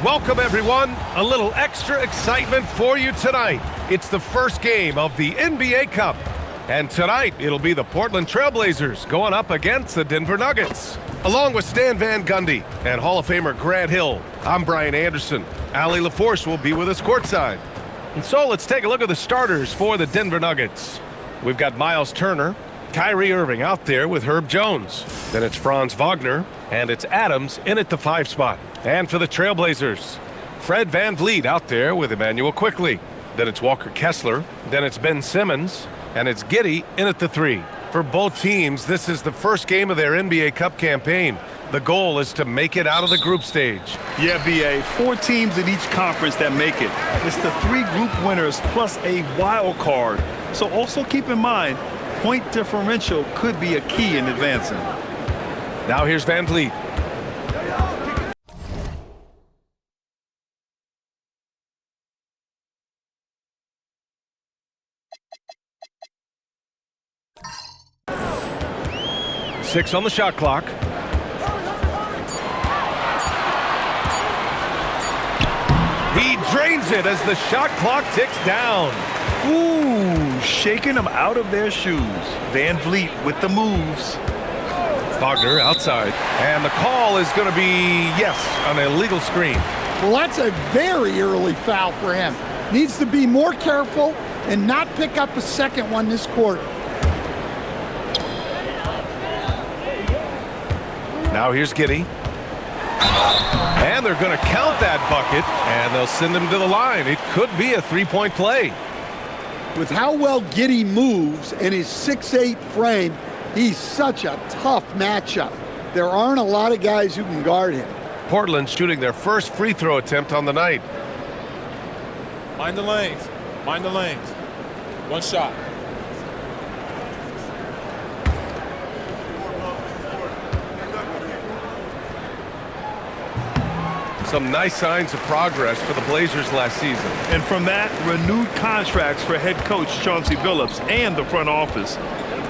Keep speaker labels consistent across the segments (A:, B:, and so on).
A: Welcome, everyone. A little extra excitement for you tonight. It's the first game of the NBA Cup. And tonight, it'll be the Portland Trail Blazers going up against the Denver Nuggets. Along with Stan Van Gundy and Hall of Famer Grant Hill, I'm Brian Anderson. Allie LaForce will be with us courtside. And so let's take a look at the starters for the Denver Nuggets. We've got Miles Turner, Kyrie Irving out there with Herb Jones. Then it's Franz Wagner, and it's Adams in at the 5 spot. And for the Trailblazers, Fred VanVleet out there with Emmanuel Quickley. Then it's Walker Kessler. Then it's Ben Simmons. And it's Giddey in at the 3. For both teams, this is the first game of their NBA Cup campaign. The goal is to make it out of the group stage.
B: Yeah, BA, 4 teams in each conference that make it. It's the 3 group winners plus a wild card. So also keep in mind, point differential could be a key in advancing.
A: Now here's VanVleet. Six on the shot clock. He drains it as the shot clock ticks down.
B: Ooh, shaking them out of their shoes. VanVleet with the moves.
A: Wagner outside. And the call is going to be, yes, an illegal screen.
C: Well, that's a very early foul for him. Needs to be more careful and not pick up a second one this quarter.
A: Now here's Giddey. And they're going to count that bucket, and they'll send him to the line. It could be a 3-point play.
C: With how well Giddey moves and his 6'8" frame, he's such a tough matchup. There aren't a lot of guys who can guard him.
A: Portland shooting their first free throw attempt on the night.
D: Mind the lanes. Mind the lanes. One shot.
A: Some nice signs of progress for the Blazers last season.
B: And from that, renewed contracts for head coach Chauncey Billups and the front office.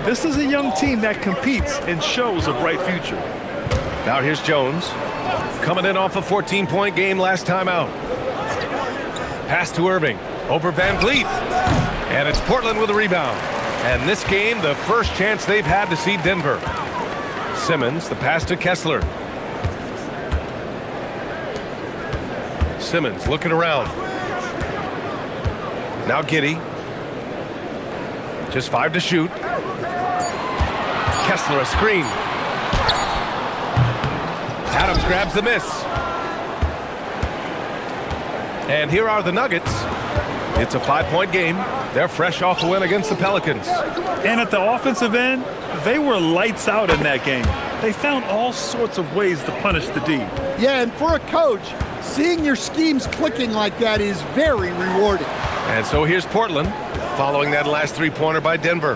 B: This is a young team that competes and shows a bright future.
A: Now here's Jones, coming in off a 14-point game last time out. Pass to Irving, over VanVleet. And it's Portland with a rebound. And this game, the first chance they've had to see Denver. Simmons, the pass to Kessler. Simmons looking around. Now Giddey. Just 5 to shoot. Kessler a screen. Adams grabs the miss. And here are the Nuggets. It's a 5-point game. They're fresh off a win against the Pelicans.
B: And at the offensive end, they were lights out in that game. They found all sorts of ways to punish the D.
C: Yeah, and for a coach, seeing your schemes clicking like that is very rewarding.
A: And so here's Portland, following that last 3-pointer by Denver.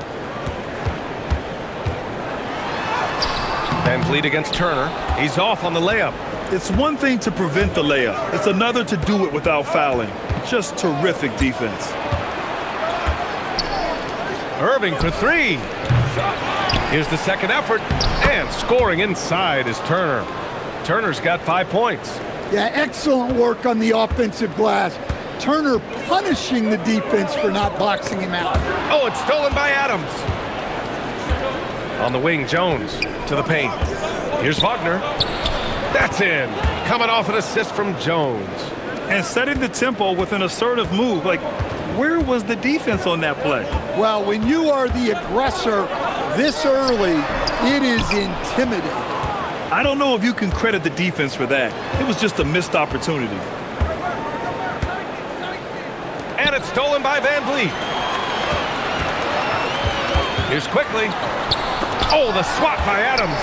A: VanVleet against Turner. He's off on the layup.
B: It's one thing to prevent the layup. It's another to do it without fouling. Just terrific defense.
A: Irving for 3. Here's the second effort. And scoring inside is Turner. Turner's got 5 points.
C: Yeah, excellent work on the offensive glass. Turner punishing the defense for not boxing him out.
A: Oh, it's stolen by Adams. On the wing, Jones to the paint. Here's Wagner. That's in. Coming off an assist from Jones.
B: And setting the tempo with an assertive move. Like, where was the defense on that play?
C: Well, when you are the aggressor this early, it is intimidating.
B: I don't know if you can credit the defense for that. It was just a missed opportunity.
A: And it's stolen by VanVleet. Here's Quickley. Oh, the swat by Adams.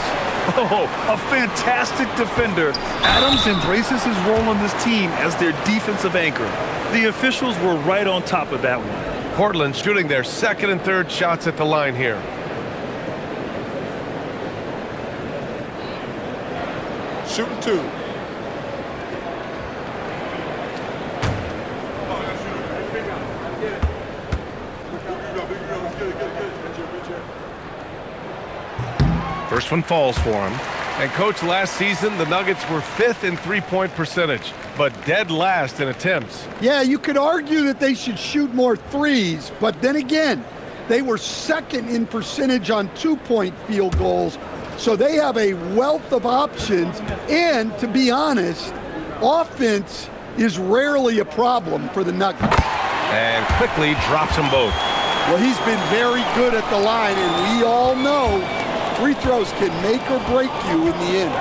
B: Oh, a fantastic defender. Adams embraces his role on this team as their defensive anchor. The officials were right on top of that one.
A: Portland shooting their second and third shots at the line here.
D: Shooting 2.
A: First one falls for him. And, Coach, last season, the Nuggets were 5th in three-point percentage, but dead last in attempts.
C: Yeah, you could argue that they should shoot more threes, but then again, they were 2nd in percentage on two-point field goals, so they have a wealth of options, and to be honest, offense is rarely a problem for the Nuggets.
A: And quickly drops them both.
C: Well, he's been very good at the line, and we all know free throws can make or break you in the end.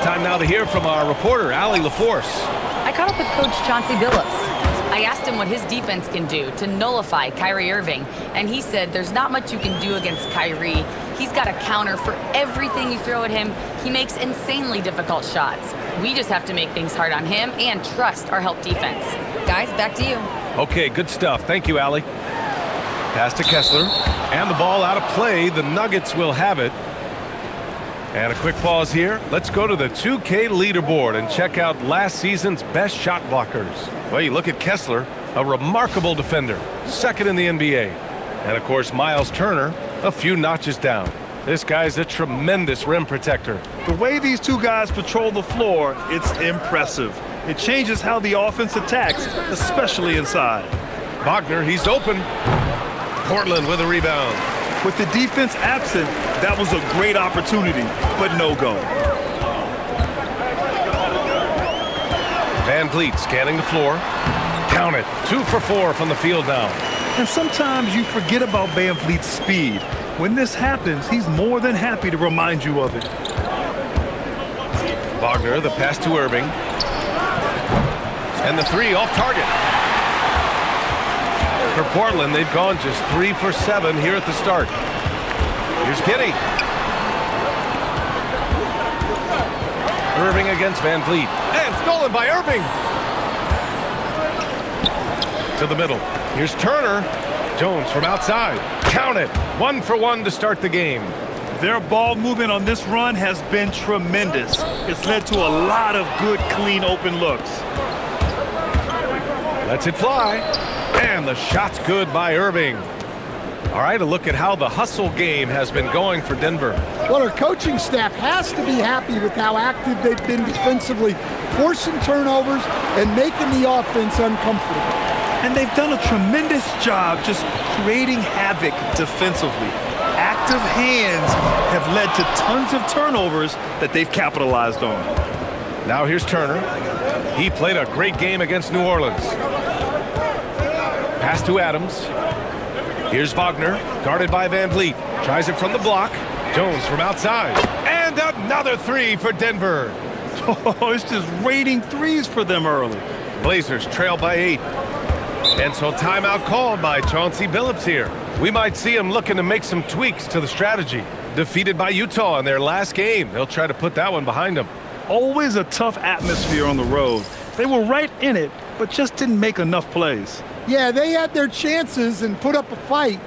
A: Time now to hear from our reporter, Allie LaForce.
E: I caught up with Coach Chauncey Billups. I asked him what his defense can do to nullify Kyrie Irving, and he said there's not much you can do against Kyrie. He's got a counter for everything you throw at him. He makes insanely difficult shots. We just have to make things hard on him and trust our help defense. Guys, back to you.
A: Okay, good stuff. Thank you, Allie. Pass to Kessler, and the ball out of play. The Nuggets will have it. And a quick pause here. Let's go to the 2K leaderboard and check out last season's best shot blockers. Well, you look at Kessler, a remarkable defender, 2nd in the NBA. And of course, Miles Turner, a few notches down. This guy's a tremendous rim protector.
B: The way these two guys patrol the floor, it's impressive. It changes how the offense attacks, especially inside.
A: Wagner, he's open. Portland with a rebound.
B: With the defense absent, that was a great opportunity, but no go.
A: Van Vliet scanning the floor. Count it. 2 for 4 from the field now.
B: And sometimes you forget about Van Vliet's speed. When this happens, he's more than happy to remind you of it.
A: Wagner, the pass to Irving. And the 3 off target. For Portland, they've gone just 3 for 7 here at the start. Here's Giddey. Irving against Van Vliet. And stolen by Irving. To the middle. Here's Turner. Jones from outside. Count it. 1 for 1 to start the game.
B: Their ball movement on this run has been tremendous. It's led to a lot of good, clean, open looks.
A: Lets it fly. And the shot's good by Irving. All right, a look at how the hustle game has been going for Denver.
C: Well, our coaching staff has to be happy with how active they've been defensively, forcing turnovers and making the offense uncomfortable.
B: And they've done a tremendous job just creating havoc defensively. Active hands have led to tons of turnovers that they've capitalized on.
A: Now here's Turner. He played a great game against New Orleans. Pass to Adams. Here's Wagner, guarded by Van Vliet. Tries it from the block. Jones from outside. And another 3 for Denver.
B: Oh, it's just raining threes for them early.
A: Blazers trail by 8. And so timeout called by Chauncey Billups here. We might see him looking to make some tweaks to the strategy. Defeated by Utah in their last game. They'll try to put that one behind them.
B: Always a tough atmosphere on the road. They were right in it, but just didn't make enough plays.
C: Yeah, they had their chances and put up a fight,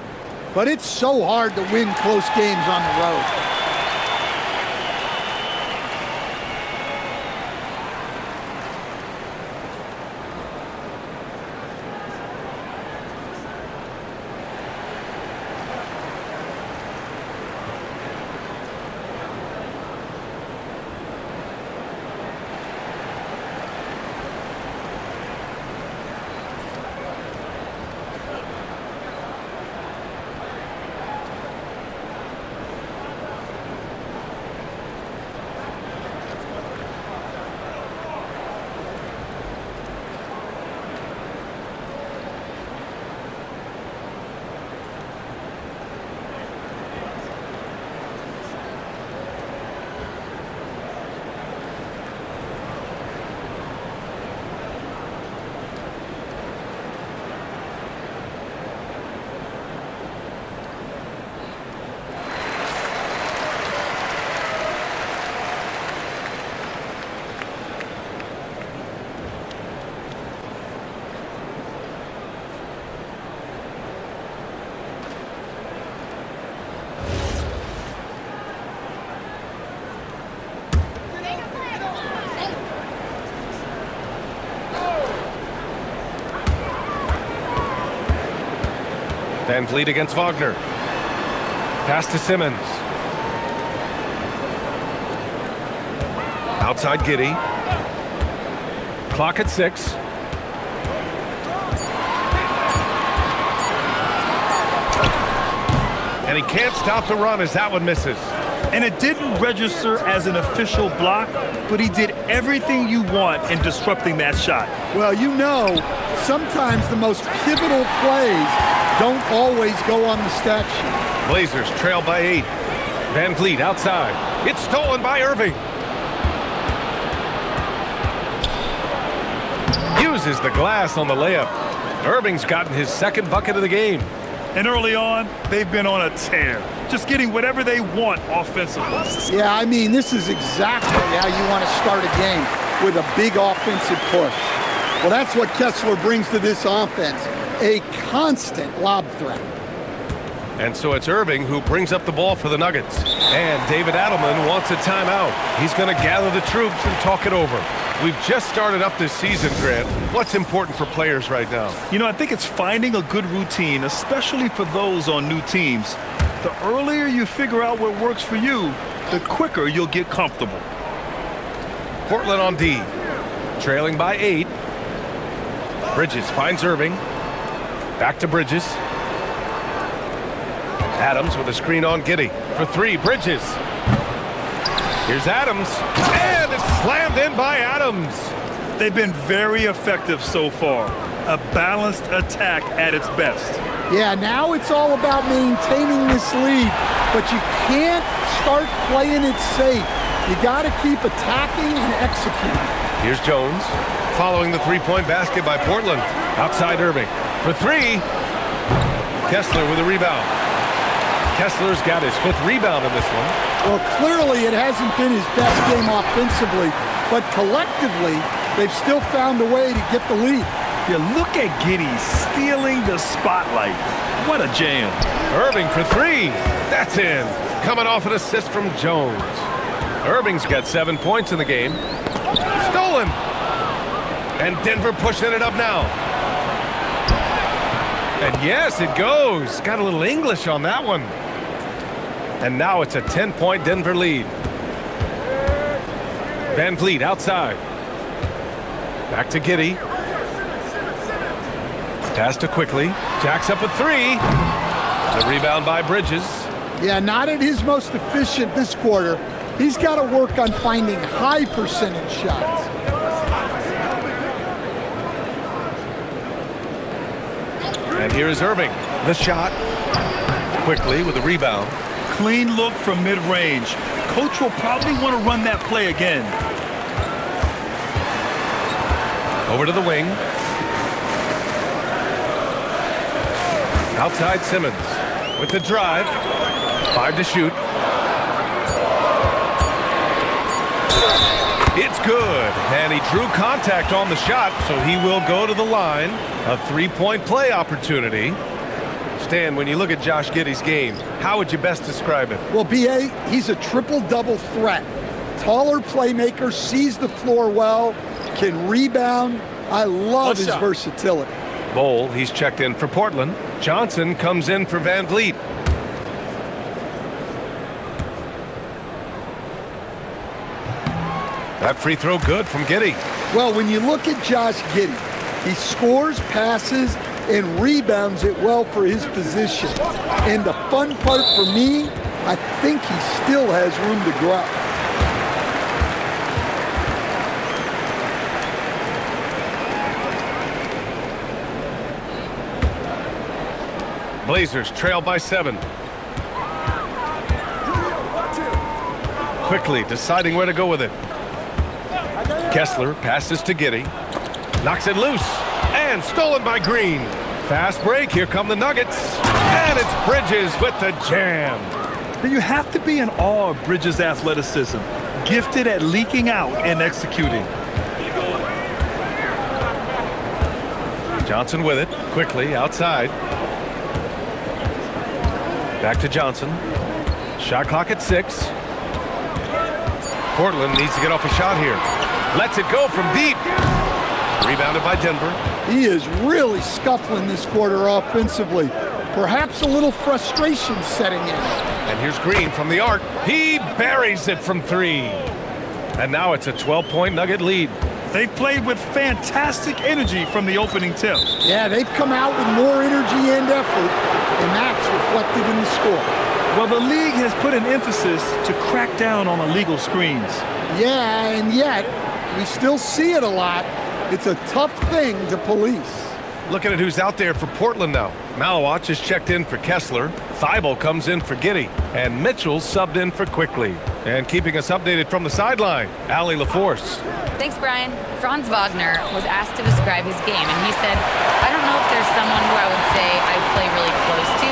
C: but it's so hard to win close games on the road.
A: Van Vliet against Wagner. Pass to Simmons. Outside Giddy. Clock at 6. And he can't stop the run as that one misses.
B: And it didn't register as an official block, but he did everything you want in disrupting that shot.
C: Well, you know, sometimes the most pivotal plays don't always go on the stat sheet.
A: Blazers trail by 8. Van Vliet outside. It's stolen by Irving. Uses the glass on the layup. Irving's gotten his second bucket of the game.
B: And early on, they've been on a tear, just getting whatever they want offensively.
C: Yeah, I mean, this is exactly how you want to start a game, with a big offensive push. Well, that's what Kessler brings to this offense, a constant lob threat.
A: And so it's Irving who brings up the ball for the Nuggets. And David Adelman wants a timeout. He's going to gather the troops and talk it over. We've just started up this season, Grant. What's important for players right now?
B: You know, I think it's finding a good routine, especially for those on new teams. The earlier you figure out what works for you, the quicker you'll get comfortable.
A: Portland on D. Trailing by 8. Bridges finds Irving. Back to Bridges. Adams with a screen on Giddy. For 3, Bridges. Here's Adams. And it's slammed in by Adams.
B: They've been very effective so far. A balanced attack at its best.
C: Yeah, now it's all about maintaining this lead, but you can't start playing it safe. You got to keep attacking and executing.
A: Here's Jones following the three-point basket by Portland. Outside Irving. For 3. Kessler with a rebound. Kessler's got his 5th rebound in this one.
C: Well, clearly it hasn't been his best game offensively, but collectively, they've still found a way to get the lead.
B: Yeah, look at Giddy stealing the spotlight. What a jam.
A: Irving for 3. That's in. Coming off an assist from Jones. Irving's got 7 points in the game. Stolen. And Denver pushing it up now. And yes, it goes. Got a little English on that one. And now it's a 10-point Denver lead. Van Vliet outside. Back to Giddy. Pass to Quickly. Jacks up at 3. The rebound by Bridges.
C: Yeah, not at his most efficient this quarter. He's got to work on finding high percentage shots.
A: And here is Irving. The shot. Quickly with the rebound.
B: Clean look from mid-range. Coach will probably want to run that play again.
A: Over to the wing. Outside Simmons with the drive. 5 to shoot. It's good. And he drew contact on the shot, so he will go to the line. A 3-point play opportunity. Stan, when you look at Josh Giddey's game, how would you best describe it?
C: Well, B.A., he's a triple-double threat. Taller playmaker, sees the floor well, can rebound. I love his versatility.
A: Bowl, he's checked in for Portland. Johnson comes in for Van Vliet. That free throw good from Giddey.
C: Well, when you look at Josh Giddey, he scores, passes, and rebounds it well for his position. And the fun part for me, I think he still has room to grow.
A: Blazers trail by 7. Quickly deciding where to go with it. Kessler passes to Giddey. Knocks it loose. And stolen by Green. Fast break. Here come the Nuggets. And it's Bridges with the jam.
B: But you have to be in awe of Bridges' athleticism. Gifted at leaking out and executing.
A: Johnson with it. Quickly outside. Back to Johnson. Shot clock at 6. Portland needs to get off a shot here. Lets it go from deep. Rebounded by Denver.
C: He is really scuffling this quarter offensively. Perhaps a little frustration setting in.
A: And here's Green from the arc. He buries it from 3. And now it's a 12-point Nugget lead.
B: They've played with fantastic energy from the opening tip.
C: Yeah, they've come out with more energy and effort, and that's reflected in the score.
B: Well, the league has put an emphasis to crack down on illegal screens.
C: Yeah, and yet, we still see it a lot. It's a tough thing to police.
A: Looking at who's out there for Portland now. Malawach is checked in for Kessler. Thibault comes in for Giddey. And Mitchell subbed in for Quickly. And keeping us updated from the sideline, Allie LaForce.
E: Thanks, Brian. Franz Wagner was asked to describe his game, and he said, I don't know if there's someone who I would say I play really close to.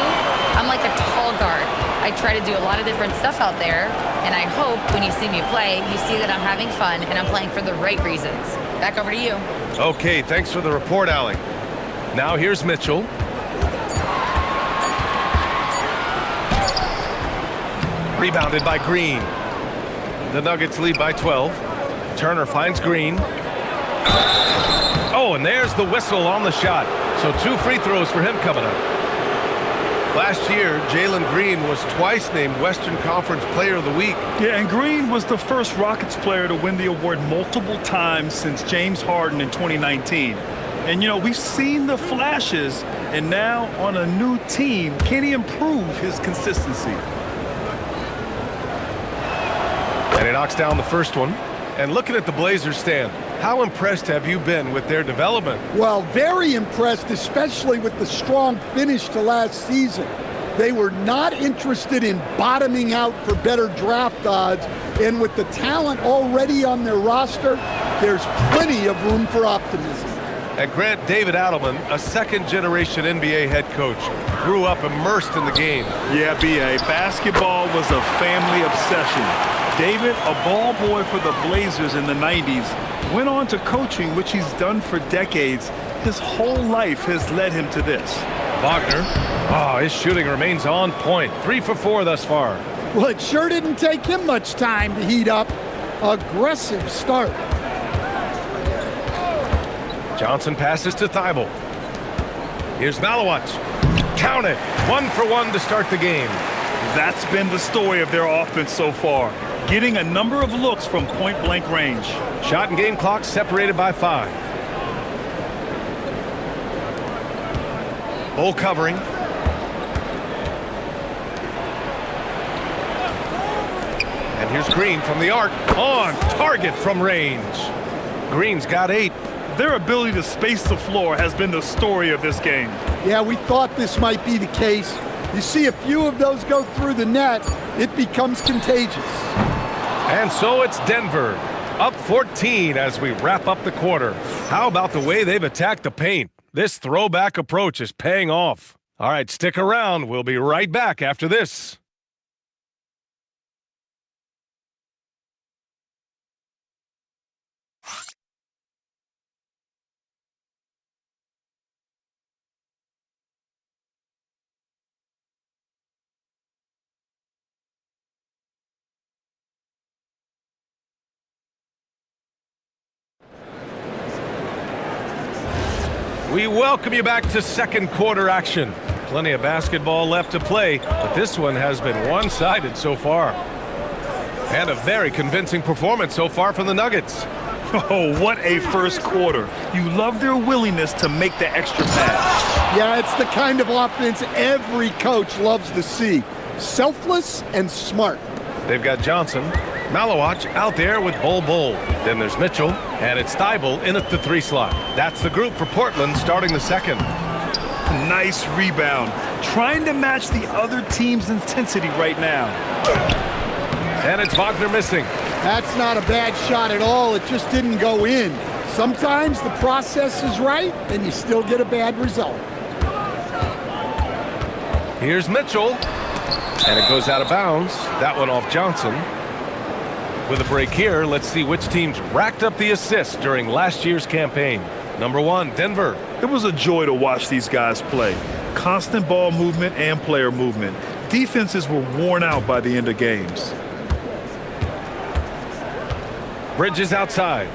E: I'm like a tall guard. I try to do a lot of different stuff out there, and I hope when you see me play, you see that I'm having fun and I'm playing for the right reasons. Back over to you.
A: Okay, thanks for the report, Allie. Now here's Mitchell. Rebounded by Green. The Nuggets lead by 12. Turner finds Green. Oh, and there's the whistle on the shot. So 2 free throws for him coming up. Last year, Jalen Green was twice named Western Conference Player of the Week.
B: Yeah, and Green was the first Rockets player to win the award multiple times since James Harden in 2019. And, you know, we've seen the flashes, and now on a new team, can he improve his consistency?
A: And he knocks down the first one. And looking at the Blazers stand, how impressed have you been with their development?
C: Well, very impressed, especially with the strong finish to last season. They were not interested in bottoming out for better draft odds, and with the talent already on their roster, there's plenty of room for optimism.
A: And Grant David Adelman, a second-generation NBA head coach, grew up immersed in the game.
B: Yeah, B.A., basketball was a family obsession. David, a ball boy for the Blazers in the 90s, went on to coaching, which he's done for decades. His whole life has led him to this.
A: Wagner, his shooting remains on point. 3 for 4 thus far.
C: Well, it sure didn't take him much time to heat up. Aggressive start.
A: Johnson passes to Thibault. Here's Malawach. Count it. 1 for 1 to start the game.
B: That's been the story of their offense so far, getting a number of looks from point-blank range.
A: Shot and game clock separated by 5. Bull covering. And here's Green from the arc. On target from range. Green's got 8.
B: Their ability to space the floor has been the story of this game.
C: Yeah, we thought this might be the case. You see a few of those go through the net, it becomes contagious.
A: And so it's Denver, up 14 as we wrap up the quarter. How about the way they've attacked the paint? This throwback approach is paying off. All right, stick around. We'll be right back after this. We welcome you back to second quarter action. Plenty of basketball left to play, but this one has been one-sided so far. And a very convincing performance so far from the Nuggets.
B: Oh, what a first quarter. You love their willingness to make the extra pass.
C: Yeah, it's the kind of offense every coach loves to see. Selfless and smart.
A: They've got Johnson, Malawach out there with Bull. Then there's Mitchell, and it's Thibault in at the 3 slot. That's the group for Portland starting the second.
B: Nice rebound. Trying to match the other team's intensity right now.
A: And it's Wagner missing.
C: That's not a bad shot at all. It just didn't go in. Sometimes the process is right, and you still get a bad result.
A: Here's Mitchell. And it goes out of bounds. That one off Johnson. With a break here, let's see which teams racked up the assists during last year's campaign. Number 1, Denver.
B: It was a joy to watch these guys play. Constant ball movement and player movement. Defenses were worn out by the end of games.
A: Bridges outside.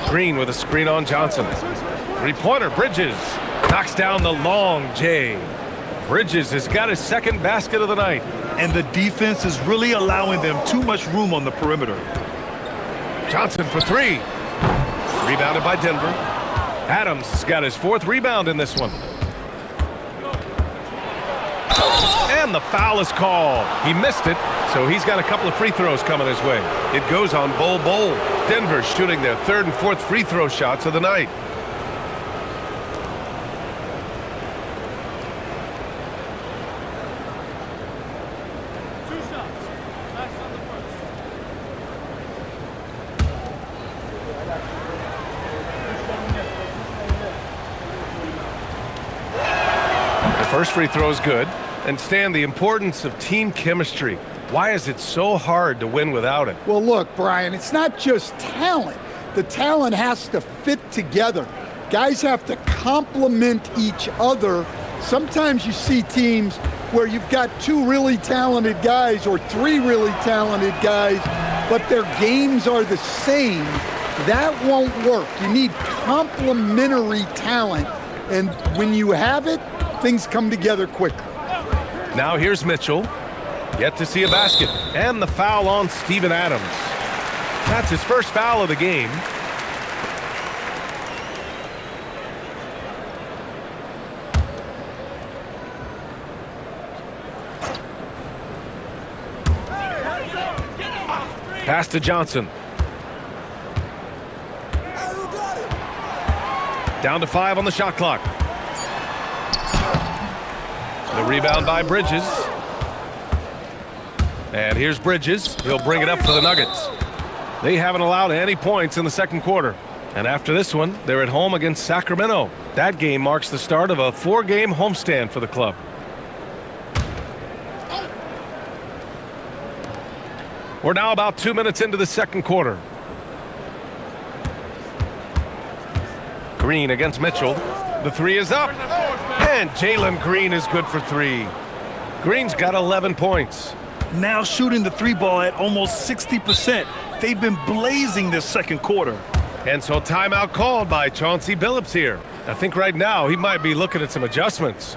A: Green with a screen on Johnson. 3-pointer, Bridges. Knocks down the long J. Bridges has got his second basket of the night.
B: and the defense is really allowing them too much room on the perimeter.
A: Johnson for three. Rebounded by Denver. Adams has got his 4th rebound in this one. And the foul is called. He missed it, so he's got a couple of free throws coming his way. It goes on Bol. Denver shooting their 3rd and 4th free throw shots of the night. First free throw is good. And Stan, the importance of team chemistry. Why is it so hard to win without it?
C: Well, look, Brian, it's not just talent. The talent has to fit together. Guys have to complement each other. Sometimes you see teams where you've got 2 really talented guys or 3 really talented guys, but their games are the same. That won't work. You need complementary talent. And when you have it, things come together quickly.
A: Now here's Mitchell. Yet to see a basket. And the foul on Steven Adams. That's his first foul of the game. Pass to Johnson. Down to 5 on the shot clock. The rebound by Bridges. And here's Bridges. He'll bring it up for the Nuggets. They haven't allowed any points in the second quarter. And after this one, they're at home against Sacramento. That game marks the start of a 4-game homestand for the club. We're now about 2 minutes into the second quarter. Green against Mitchell. The 3 is up. And Jalen Green is good for 3. Green's got 11 points.
B: Now shooting the 3 ball at almost 60%. They've been blazing this second quarter.
A: And so timeout called by Chauncey Billups here. I think right now he might be looking at some adjustments.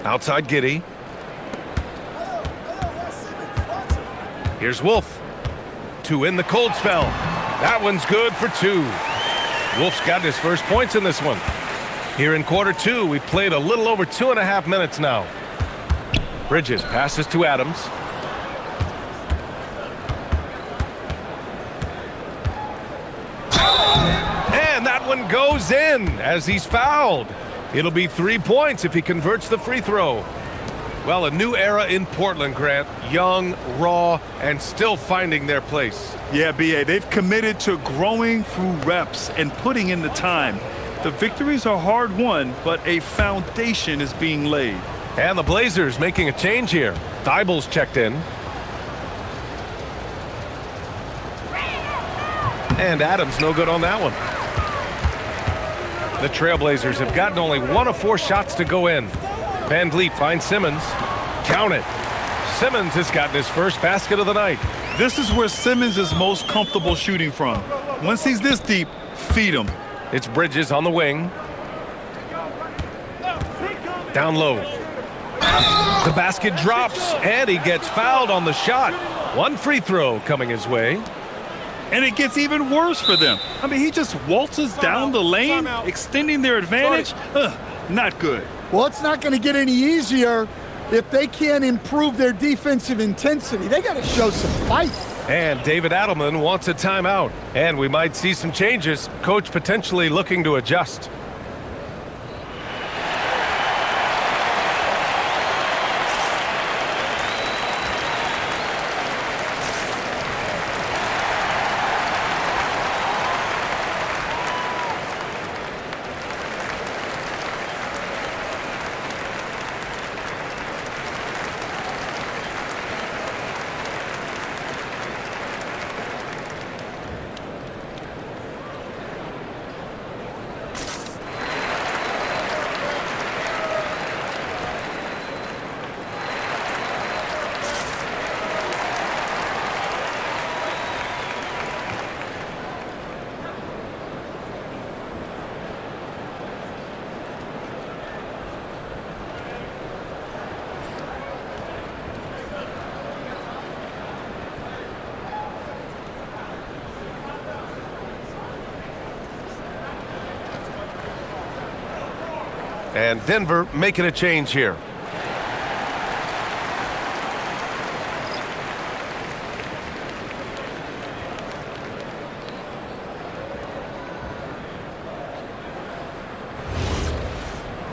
A: Outside Giddey. Here's Wolf. 2 in the cold spell. That one's good for 2. Wolf's got his first points in this one. Here in quarter 2, we've played a little over 2.5 minutes now. Bridges passes to Adams. And that one goes in as he's fouled. It'll be 3 points if he converts the free throw. Well, a new era in Portland, Grant. Young, raw, and still finding their place.
B: Yeah, B.A., they've committed to growing through reps and putting in the time. The victories are hard won, but a foundation is being laid.
A: And the Blazers making a change here. Thibault's checked in. And Adams no good on that one. The Trailblazers have gotten only 1 of 4 shots to go in. Van Vliet finds Simmons. Count it. Simmons has gotten his first basket of the night.
B: This is where Simmons is most comfortable shooting from. Once he's this deep, feed him.
A: It's Bridges on the wing. Down low. The basket drops, and he gets fouled on the shot. 1 free throw coming his way.
B: And it gets even worse for them. I mean, he just waltzes down the lane, extending their advantage. Not good.
C: Well, it's not going to get any easier if they can't improve their defensive intensity. They got to show some fight.
A: And David Adelman wants a timeout. And we might see some changes. Coach potentially looking to adjust. And Denver making a change here.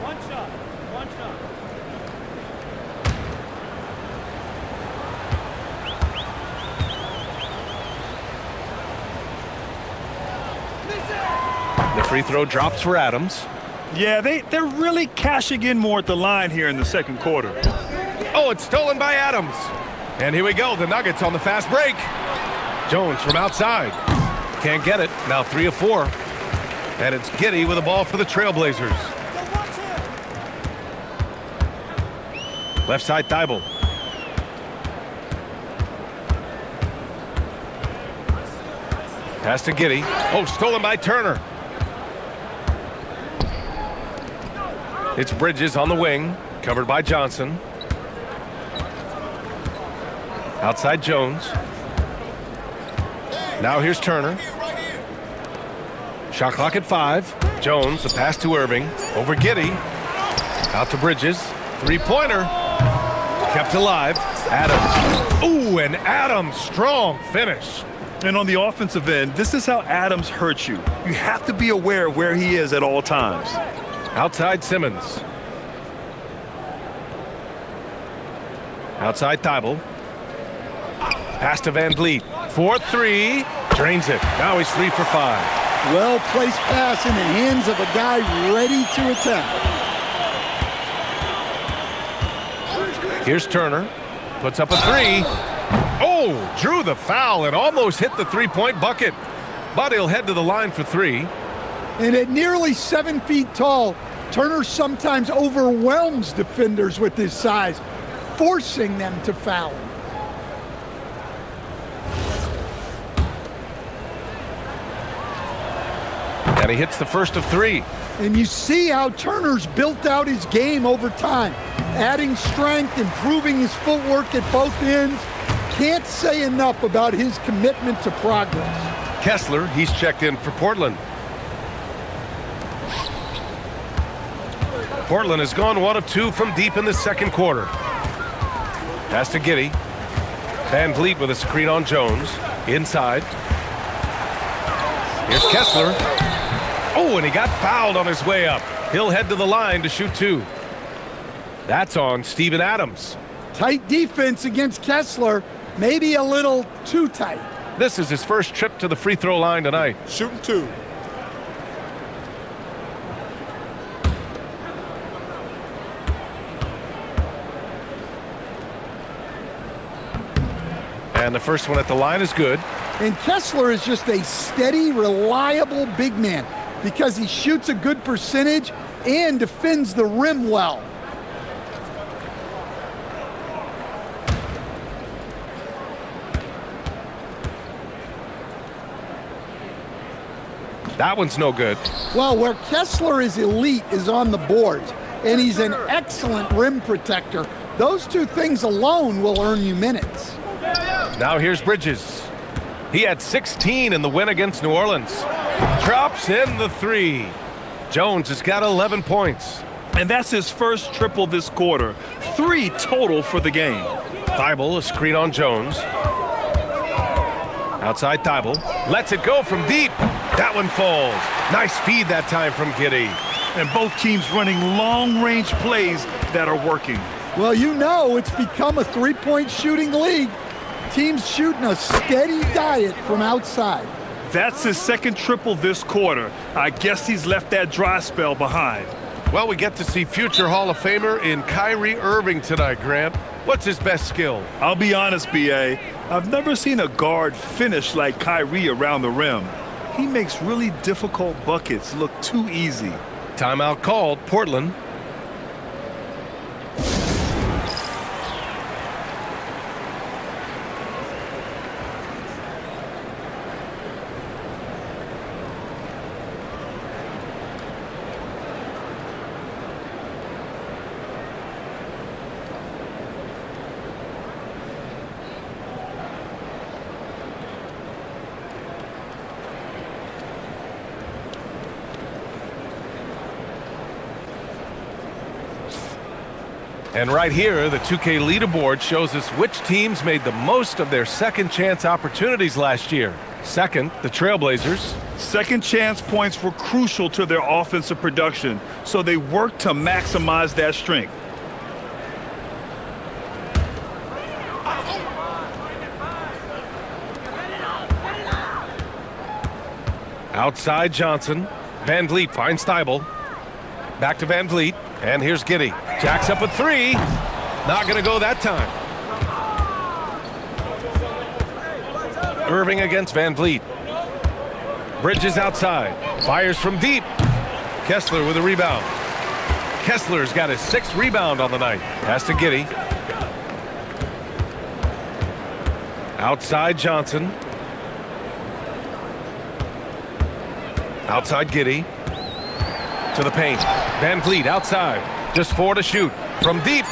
B: One shot.
A: The free throw drops for Adams.
B: Yeah, they're really cashing in more at the line here in the second quarter.
A: Oh, it's stolen by Adams. And here we go, the Nuggets on the fast break. Jones from outside. Can't get it, now 3 of 4. And it's Giddey with the ball for the Trailblazers. Left side, Thibault. Pass to Giddey. Oh, stolen by Turner. It's Bridges on the wing, covered by Johnson. Outside Jones. Now here's Turner. Shot clock at 5. Jones, the pass to Irving. Over Giddey. Out to Bridges. Three-pointer. Kept alive. Adams. Ooh, and Adams, strong finish.
B: And on the offensive end, this is how Adams hurts you. You have to be aware of where he is at all times.
A: Outside Simmons. Outside Thibault. Pass to Van Vliet. 4-3. Drains it. Now he's 3 for 5.
C: Well-placed pass in the hands of a guy ready to attack.
A: Here's Turner. Puts up a 3. Oh, drew the foul and almost hit the three-point bucket. But he'll head to the line for 3.
C: And at nearly 7 feet tall, Turner sometimes overwhelms defenders with his size, forcing them to foul him.
A: And he hits the first of 3.
C: And you see how Turner's built out his game over time, adding strength, improving his footwork at both ends. Can't say enough about his commitment to progress.
A: Kessler, he's checked in for Portland. Portland has gone 1 of 2 from deep in the second quarter. Pass to Giddey. Van Vliet with a screen on Jones. Inside. Here's Kessler. Oh, and he got fouled on his way up. He'll head to the line to shoot 2. That's on Steven Adams.
C: Tight defense against Kessler, maybe a little too tight.
A: This is his first trip to the free throw line tonight.
D: Shooting 2.
A: And the first one at the line is good.
C: And Kessler is just a steady, reliable big man because he shoots a good percentage and defends the rim well.
A: That one's no good.
C: Well, where Kessler is elite is on the boards, and he's an excellent rim protector. Those 2 things alone will earn you minutes.
A: Now here's Bridges. He had 16 in the win against New Orleans. Drops in the 3. Jones has got 11 points.
B: And that's his first triple this quarter. 3 total for the game.
A: Thibault, a screen on Jones. Outside Thibault. Lets it go from deep. That one falls. Nice feed that time from Giddey.
B: And both teams running long-range plays that are working.
C: Well, you know it's become a three-point shooting league. Teams shooting a steady diet from outside.
B: That's his second triple this quarter. I guess he's left that dry spell behind.
A: Well, we get to see future Hall of Famer in Kyrie Irving tonight, Grant. What's his best skill?
B: I'll be honest, B.A. I've never seen a guard finish like Kyrie around the rim. He makes really difficult buckets look too easy.
A: Timeout called, Portland. And right here, the 2K leaderboard shows us which teams made the most of their second chance opportunities last year. Second, the Trailblazers.
B: Second chance points were crucial to their offensive production, so they worked to maximize that strength.
A: Outside Johnson. Van Vliet finds Thibault. Back to Van Vliet. And here's Giddey. Jacks up a three. Not going to go that time. Irving against Van Vliet. Bridges outside. Fires from deep. Kessler with a rebound. Kessler's got his 6th rebound on the night. Pass to Giddey. Outside Johnson. Outside Giddey. To the paint. Van Vliet outside. Just 4 to shoot. From deep.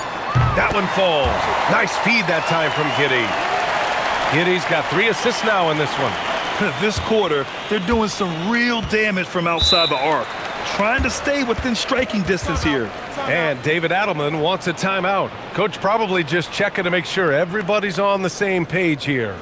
A: That one falls. Nice feed that time from Giddey. Giddey's got 3 assists now in this one.
B: This quarter, they're doing some real damage from outside the arc. Trying to stay within striking distance here.
A: And David Adelman wants a timeout. Coach probably just checking to make sure everybody's on the same page here.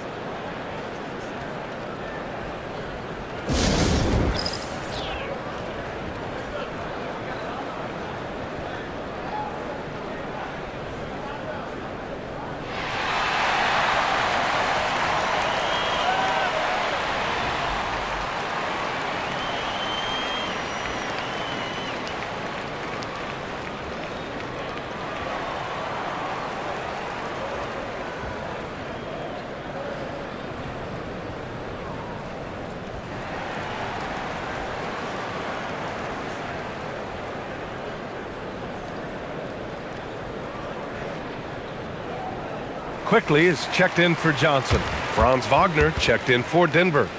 A: Quickly is checked in for Johnson. Franz Wagner checked in for Denver.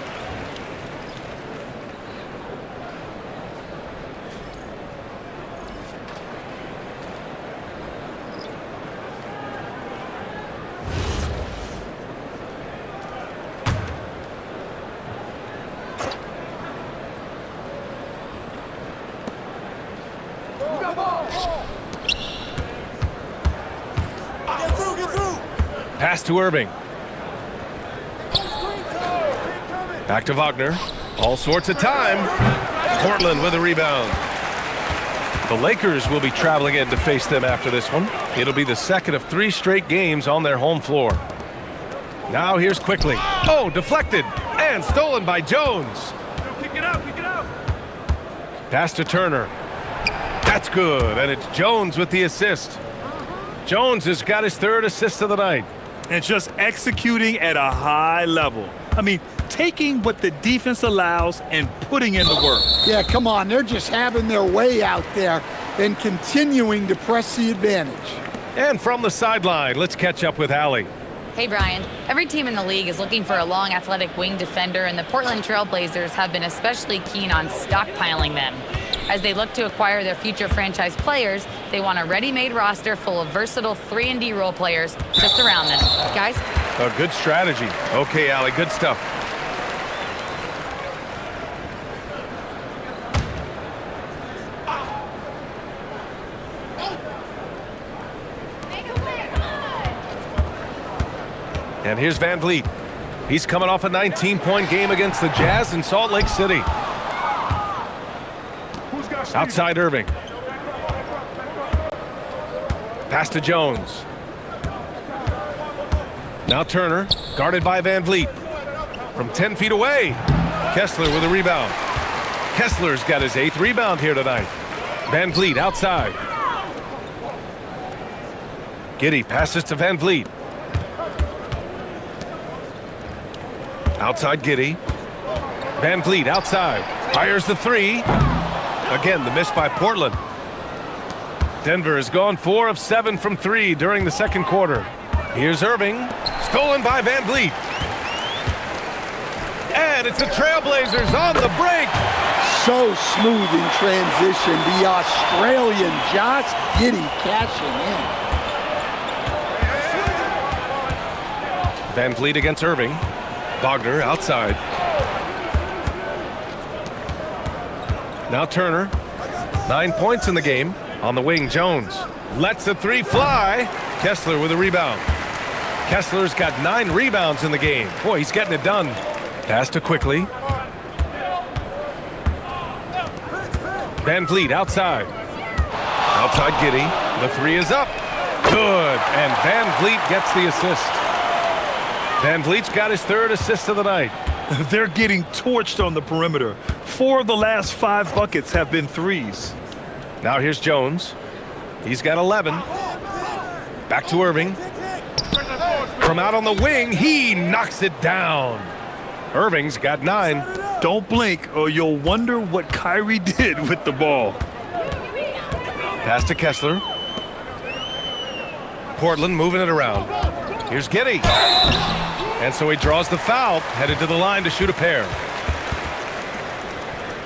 A: Pass to Irving. Back to Wagner. All sorts of time. Portland with a rebound. The Lakers will be traveling in to face them after this one. It'll be the second of 3 straight games on their home floor. Now here's Quickly. Oh, deflected and stolen by Jones.
B: Kick it out, kick it out.
A: Pass to Turner. That's good, and it's Jones with the assist. Jones has got his 3rd assist of the night.
B: And just executing at a high level. I mean, taking what the defense allows and putting in the work.
C: Yeah, come on. They're just having their way out there and continuing to press the advantage.
A: And from the sideline, let's catch up with Allie.
E: Hey, Brian. Every team in the league is looking for a long, athletic wing defender, and the Portland Trailblazers have been especially keen on stockpiling them. As they look to acquire their future franchise players, they want a ready-made roster full of versatile 3-and-D role players to surround them. Guys?
A: A good strategy. Okay, Allie, good stuff. And here's Van Vliet. He's coming off a 19-point game against the Jazz in Salt Lake City. Outside Irving. Pass to Jones. Now Turner, guarded by Van Vliet. From 10 feet away, Kessler with a rebound. Kessler's got his 8th rebound here tonight. Van Vliet outside. Giddey passes to Van Vliet. Outside Giddey. Van Vliet outside. Fires the 3. Again, the miss by Portland. Denver has gone 4 of 7 from 3 during the second quarter. Here's Irving. Stolen by Van Vliet. And it's the Trailblazers on the break.
C: So smooth in transition. The Australian Josh Giddey cashing in.
A: Van Vliet against Irving. Wagner outside. Now Turner. 9 points in the game. On the wing, Jones. Lets a three fly. Kessler with a rebound. Kessler's got 9 rebounds in the game. Boy, he's getting it done. Pass to Quickly. Van Vliet outside. Outside Giddey. The three is up. Good. And Van Vliet gets the assist. Van Vliet's got his 3rd assist of the night.
B: They're getting torched on the perimeter. 4 of the last 5 buckets have been threes.
A: Now here's Jones. He's got 11. Back to Irving. From out on the wing, he knocks it down. Irving's got 9.
B: Don't blink or you'll wonder what Kyrie did with the ball.
A: Pass to Kessler. Portland moving it around. Here's Giddey. And so he draws the foul, headed to the line to shoot a pair.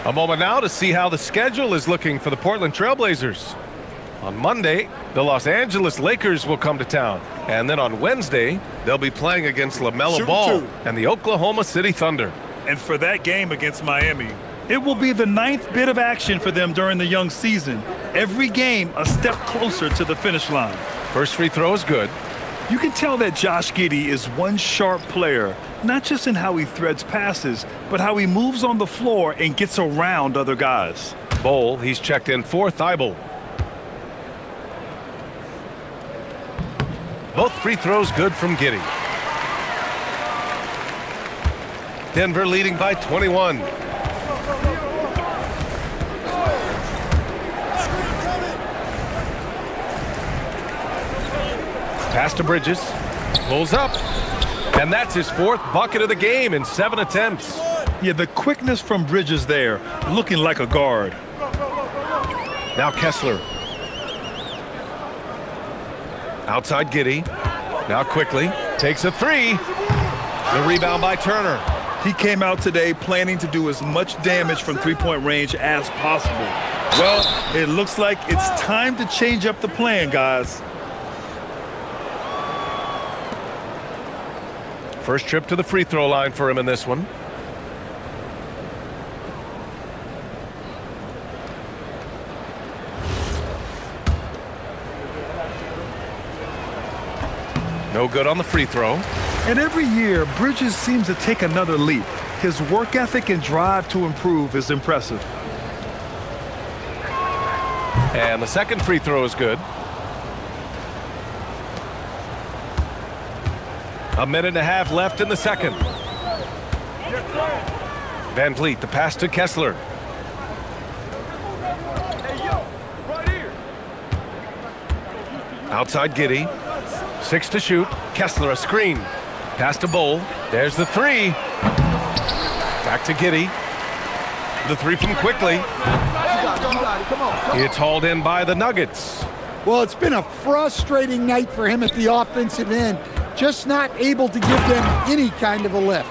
A: A moment now to see how the schedule is looking for the Portland Trailblazers. On Monday, the Los Angeles Lakers will come to town. And then on Wednesday, they'll be playing against LaMelo Ball and the Oklahoma City Thunder.
B: And for that game against Miami, it will be the 9th bit of action for them during the young season. Every game a step closer to the finish line.
A: First free throw is good.
B: You can tell that Josh Giddey is one sharp player, not just in how he threads passes, but how he moves on the floor and gets around other guys.
A: Bol, he's checked in for Thibault. Both free throws good from Giddey. Denver leading by 21. Pass to Bridges. Pulls up. And that's his 4th bucket of the game in 7 attempts.
B: Yeah, the quickness from Bridges there, looking like a guard.
A: Now Kessler. Outside Giddey. Now Quickly. Takes a 3. The rebound by Turner.
B: He came out today planning to do as much damage from three-point range as possible. Well, it looks like it's time to change up the plan, guys.
A: First trip to the free throw line for him in this one. No good on the free throw.
B: And every year, Bridges seems to take another leap. His work ethic and drive to improve is impressive.
A: And the second free throw is good. A minute and a half left in the second. Van Vliet, the pass to Kessler. Outside Giddey. 6 to shoot. Kessler a screen. Pass to Bol. There's the 3. Back to Giddey. The 3 from Quickly. It's hauled in by the Nuggets.
C: Well, it's been a frustrating night for him at the offensive end. Just not able to give them any kind of a lift.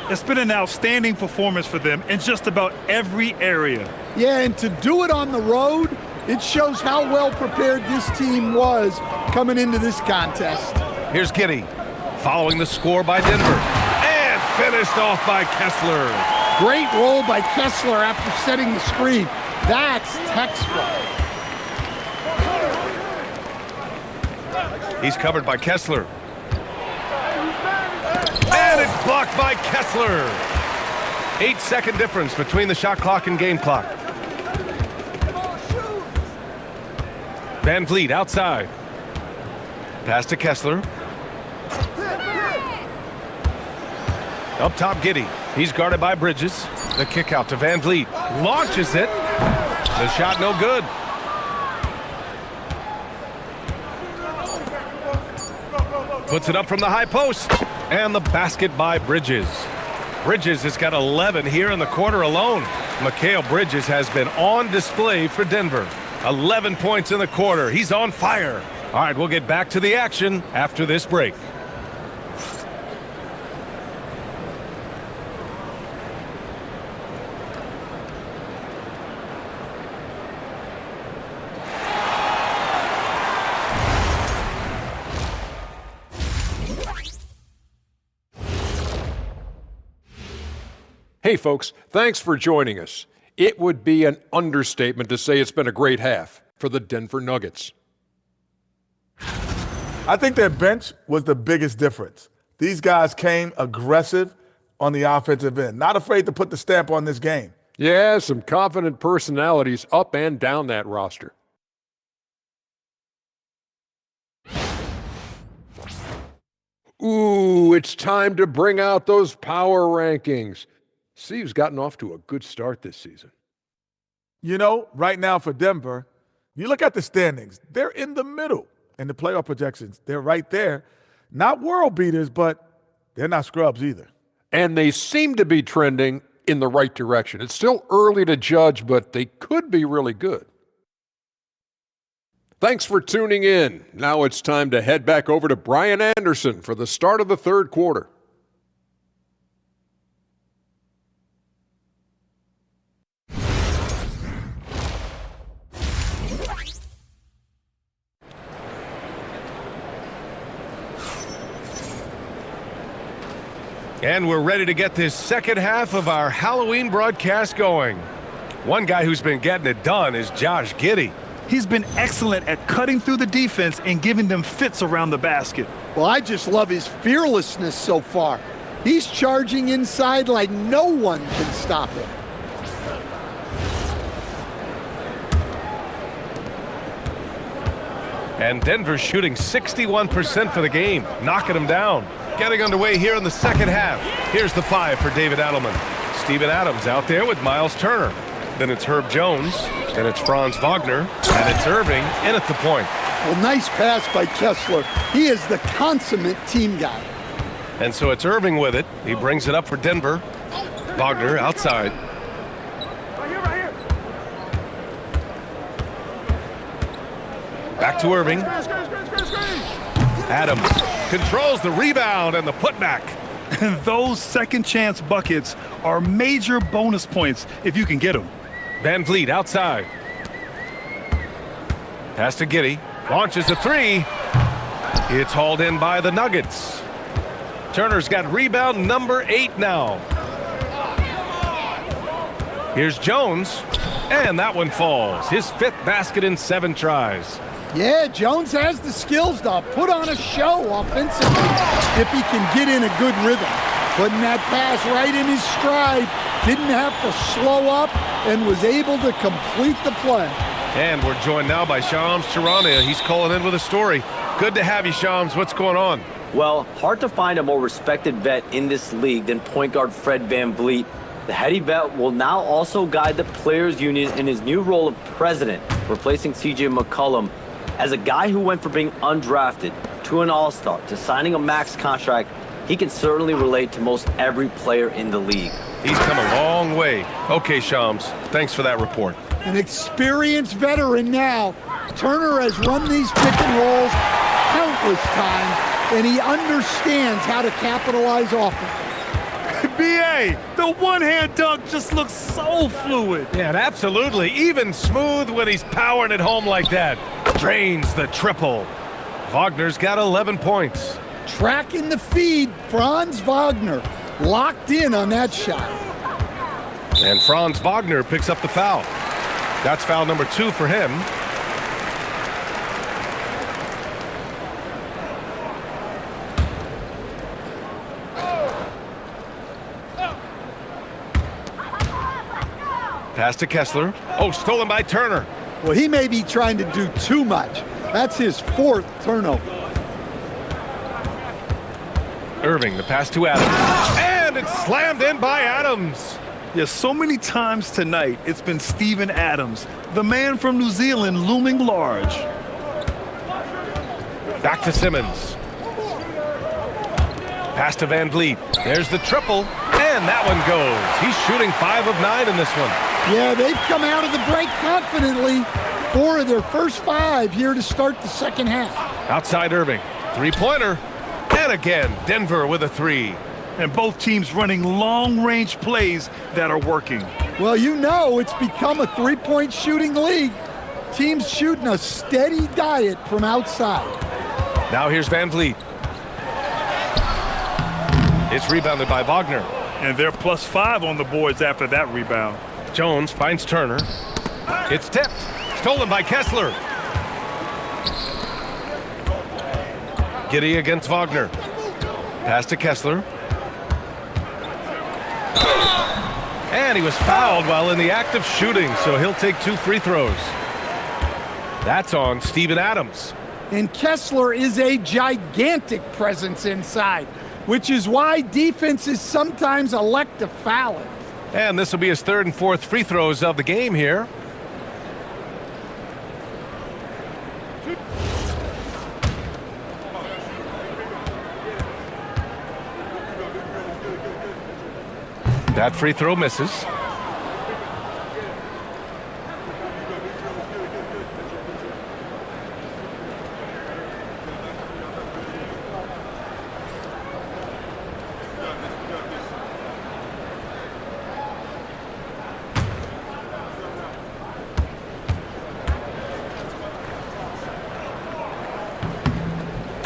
B: It's been an outstanding performance for them in just about every area.
C: Yeah, and to do it on the road, it shows how well prepared this team was coming into this contest.
A: Here's Giddey, following the score by Denver, and finished off by Kessler.
C: Great roll by Kessler after setting the screen. That's textbook.
A: He's covered by Kessler. And it's blocked by Kessler. 8-second difference between the shot clock and game clock. Van Vliet outside. Pass to Kessler. Up top, Giddey. He's guarded by Bridges. The kick out to Van Vliet. Launches it. The shot no good. Puts it up from the high post. And the basket by Bridges. Bridges has got 11 here in the quarter alone. Mikal Bridges has been on display for Denver. 11 points in the quarter. He's on fire. All right, we'll get back to the action after this break.
F: Hey, folks, thanks for joining us. It would be an understatement to say it's been a great half for the Denver Nuggets.
G: I think their bench was the biggest difference. These guys came aggressive on the offensive end, not afraid to put the stamp on this game.
F: Yeah, some confident personalities up and down that roster. Ooh, it's time to bring out those power rankings. Steve's gotten off to a good start this season.
G: You know, right now for Denver, you look at the standings, they're in the middle in the playoff projections. They're right there. Not world beaters, but they're not scrubs either.
F: And they seem to be trending in the right direction. It's still early to judge, but they could be really good. Thanks for tuning in. Now it's time to head back over to Brian Anderson for the start of the third quarter.
A: And we're ready to get this second half of our Halloween broadcast going. One guy who's been getting it done is Josh Giddey.
B: He's been excellent at cutting through the defense and giving them fits around the basket.
C: Well, I just love his fearlessness so far. He's charging inside like no one can stop him.
A: And Denver's shooting 61% for the game, knocking them down. Getting underway here in the second half. Here's the 5 for David Adelman. Steven Adams out there with Miles Turner. Then it's Herb Jones. Then it's Franz Wagner. And it's Irving in at the point.
C: Well, nice pass by Kessler. He is the consummate team guy.
A: And so it's Irving with it. He brings it up for Denver. Wagner outside. Back to Irving. Adams controls the rebound and the putback.
B: And those second chance buckets are major bonus points if you can get them.
A: Van Vliet outside. Pass to Giddey. Launches a three. It's hauled in by the Nuggets. Turner's got rebound number 8 now. Here's Jones. And that one falls. His 5th basket in 7 tries.
C: Yeah, Jones has the skills to put on a show offensively if he can get in a good rhythm. Putting that pass right in his stride, didn't have to slow up, and was able to complete the play.
A: And we're joined now by Shams Charania. He's calling in with a story. Good to have you, Shams. What's going on?
H: Well, hard to find a more respected vet in this league than point guard Fred Van Vliet. The heady vet will now also guide the Players Union in his new role of president, replacing C.J. McCollum. As a guy who went from being undrafted to an all-star to signing a max contract, he can certainly relate to most every player in the league.
A: He's come a long way. Okay, Shams, thanks for that report.
C: An experienced veteran now. Turner has run these pick and rolls countless times, and he understands how to capitalize off it.
B: B.A., the one-hand dunk just looks so fluid.
A: Yeah, and absolutely. Even smooth when he's powering it home like that. Drains the triple. Wagner's got 11 points.
C: Tracking the feed, Franz Wagner locked in on that shot.
A: And Franz Wagner picks up the foul. That's foul number 2 for him. Pass to Kessler. Oh, stolen by Turner.
C: Well, he may be trying to do too much. That's his 4th turnover.
A: Irving, the pass to Adams. And it's slammed in by Adams.
B: Yeah, so many times tonight, it's been Steven Adams, the man from New Zealand, looming large.
A: Back to Simmons. Pass to Van Vliet. There's the triple, and that one goes. He's shooting 5 of 9 in this one.
C: Yeah, they've come out of the break confidently. 4 of their first 5 here to start the second half.
A: Outside Irving. Three-pointer. And again, Denver with a 3.
B: And both teams running long-range plays that are working.
C: Well, you know it's become a three-point shooting league. Teams shooting a steady diet from outside.
A: Now here's Van Vliet. It's rebounded by Wagner.
B: And they're +5 on the boards after that rebound.
A: Jones finds Turner. It's tipped. Stolen by Kessler. Giddy against Wagner. Pass to Kessler. And he was fouled while in the act of shooting, so he'll take 2 free throws. That's on Steven Adams.
C: And Kessler is a gigantic presence inside, which is why defenses sometimes elect to foul it.
A: And this will be his 3rd and 4th free throws of the game here. That free throw misses.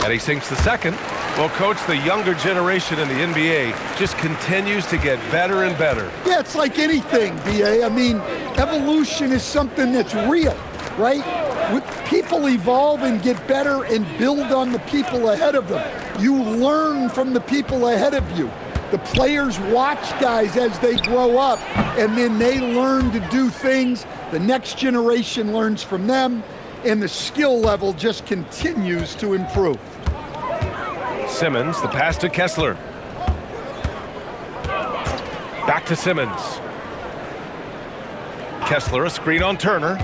A: And he sinks the second. Well, Coach, the younger generation in the NBA just continues to get better and better.
C: Yeah, it's like anything, BA. I mean, evolution is something that's real, right? People evolve and get better and build on the people ahead of them. You learn from the people ahead of you. The players watch guys as they grow up, and then they learn to do things. The next generation learns from them, and the skill level just continues to improve.
A: Simmons, the pass to Kessler. Back to Simmons. Kessler, a screen on Turner.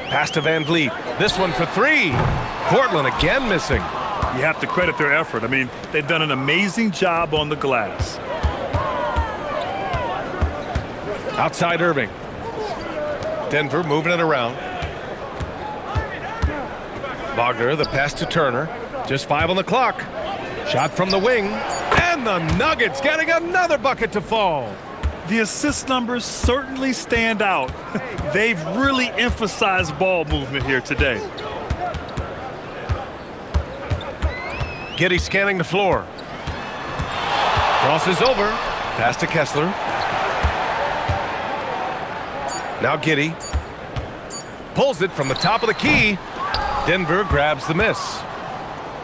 A: Pass to Van Vliet. This one for 3. Portland again missing.
B: You have to credit their effort. I mean, they've done an amazing job on the glass.
A: Outside Irving. Denver moving it around. Wagner, the pass to Turner. Just 5 on the clock. Shot from the wing. And the Nuggets getting another bucket to fall.
B: The assist numbers certainly stand out. They've really emphasized ball movement here today.
A: Giddy scanning the floor. Crosses over. Pass to Kessler. Now Giddy. Pulls it from the top of the key. Denver grabs the miss.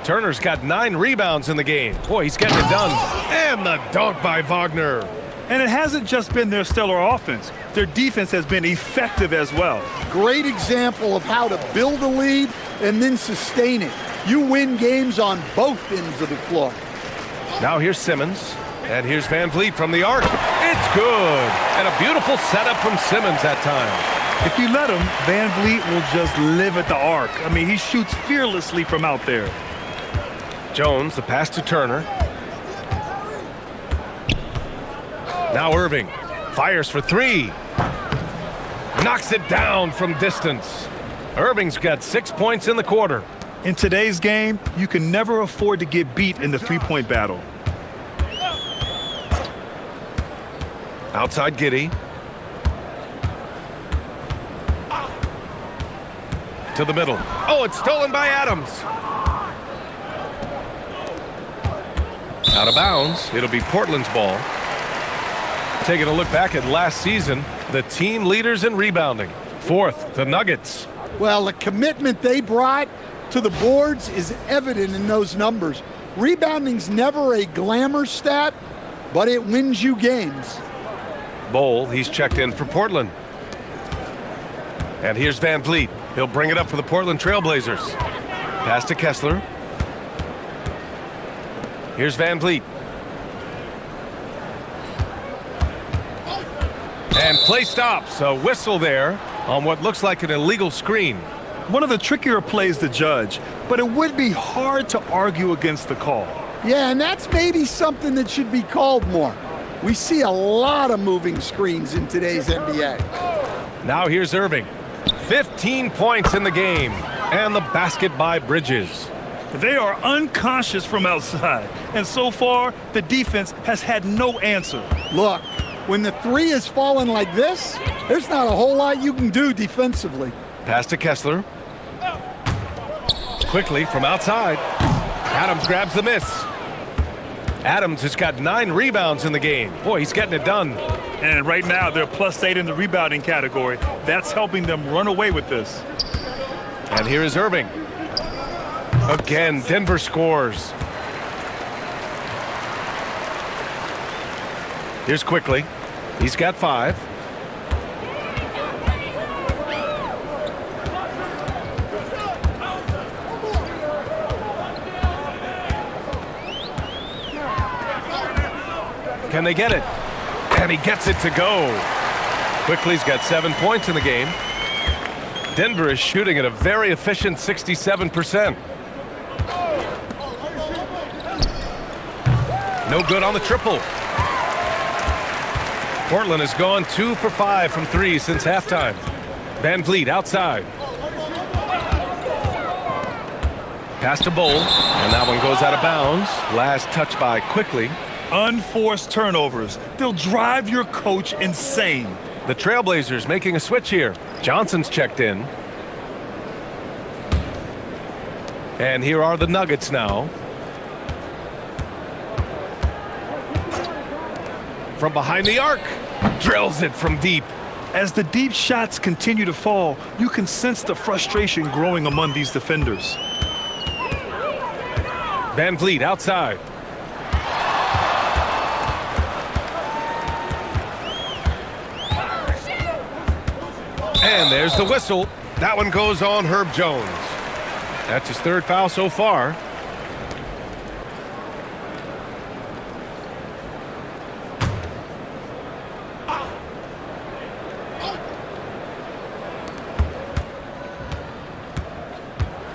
A: Turner's got 9 rebounds in the game. Boy, he's getting it done. And the dunk by Wagner.
B: And it hasn't just been their stellar offense. Their defense has been effective as well.
C: Great example of how to build a lead and then sustain it. You win games on both ends of the floor.
A: Now here's Simmons. And here's Van Vliet from the arc. It's good. And a beautiful setup from Simmons that time.
B: If you let him, Van Vliet will just live at the arc. I mean, he shoots fearlessly from out there.
A: Jones, the pass to Turner. Now Irving fires for 3. Knocks it down from distance. Irving's got 6 points in the quarter.
B: In today's game, you can never afford to get beat in the three-point battle.
A: Outside Giddy. To the middle. Oh, it's stolen by Adams. Out of bounds. It'll be Portland's ball. Taking a look back at last season, the team leaders in rebounding. 4th, the Nuggets.
C: Well, the commitment they brought to the boards is evident in those numbers. Rebounding's never a glamour stat, but it wins you games.
A: Bowl, he's checked in for Portland. And here's Van Vliet. He'll bring it up for the Portland Trailblazers. Pass to Kessler. Here's Van Vliet. And play stops. A whistle there on what looks like an illegal screen.
B: One of the trickier plays to judge, but it would be hard to argue against the call.
C: Yeah, and that's maybe something that should be called more. We see a lot of moving screens in today's NBA.
A: Now here's Irving. 15 points in the game. And the basket by Bridges.
B: They are unconscious from outside, and so far, the defense has had no answer.
C: Look, when the 3 is falling like this, there's not a whole lot you can do defensively.
A: Pass to Kessler. Quickly from outside. Adams grabs the miss. Adams has got 9 rebounds in the game. Boy, he's getting it done.
B: And right now, they're +8 in the rebounding category. That's helping them run away with this.
A: And here is Irving. Again, Denver scores. Here's Quickly. He's got 5. Can they get it? And he gets it to go. Quickly's got 7 points in the game. Denver is shooting at a very efficient 67%. No good on the triple. Portland has gone 2 for 5 from 3 since halftime. Van Vliet outside. Pass to Bowl, and that one goes out of bounds. Last touch by Quickly.
B: Unforced turnovers. They'll drive your coach insane.
A: The Trailblazers making a switch here. Johnson's checked in. And here are the Nuggets now. From behind the arc. Drills it from deep.
B: As the deep shots continue to fall, you can sense the frustration growing among these defenders.
A: Van Vliet outside. And there's the whistle. That one goes on Herb Jones. That's his 3rd foul so far.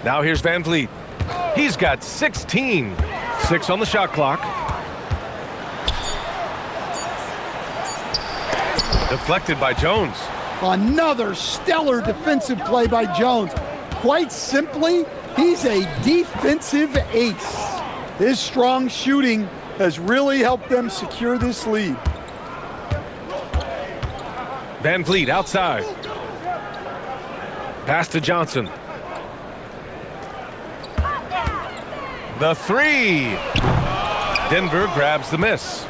A: Now here's Van Vliet. He's got 16. 6 on the shot clock. Deflected by Jones.
C: Another stellar defensive play by Jones. Quite simply, he's a defensive ace. His strong shooting has really helped them secure this lead.
A: Van Vliet outside. Pass to Johnson. The 3. Denver grabs the miss.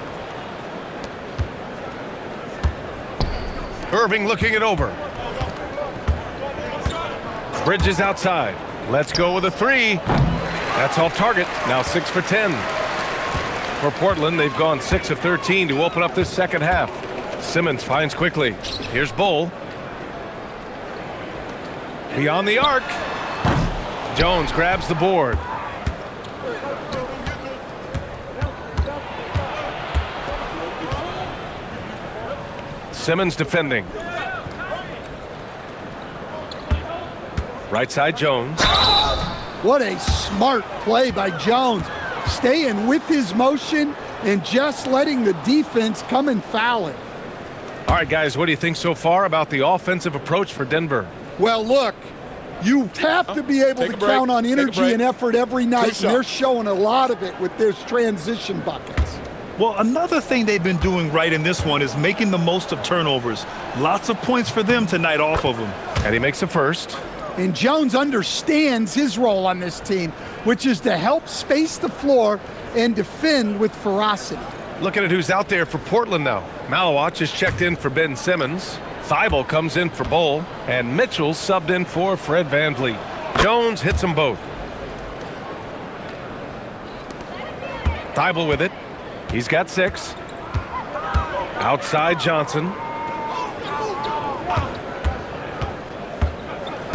A: Irving looking it over. Bridges outside. Let's go with a 3. That's off target. Now 6 for 10. For Portland, they've gone 6 of 13 to open up this second half. Simmons finds Quickly. Here's Bull. Beyond the arc. Jones grabs the board. Simmons defending. Right side Jones.
C: What a smart play by Jones. Staying with his motion and just letting the defense come and foul it.
A: All right, guys, what do you think so far about the offensive approach for Denver?
C: Well, look, you have to be able to count on energy and effort every night, and they're showing a lot of it with their transition buckets.
B: Well, another thing they've been doing right in this one is making the most of turnovers. Lots of points for them tonight off of them.
A: And he makes the first.
C: And Jones understands his role on this team, which is to help space the floor and defend with ferocity.
A: Looking at who's out there for Portland now. Malawach is checked in for Ben Simmons. Thibault comes in for Bull. And Mitchell subbed in for Fred Van Vliet. Jones hits them both. Thibault with it. He's got 6. Outside Johnson.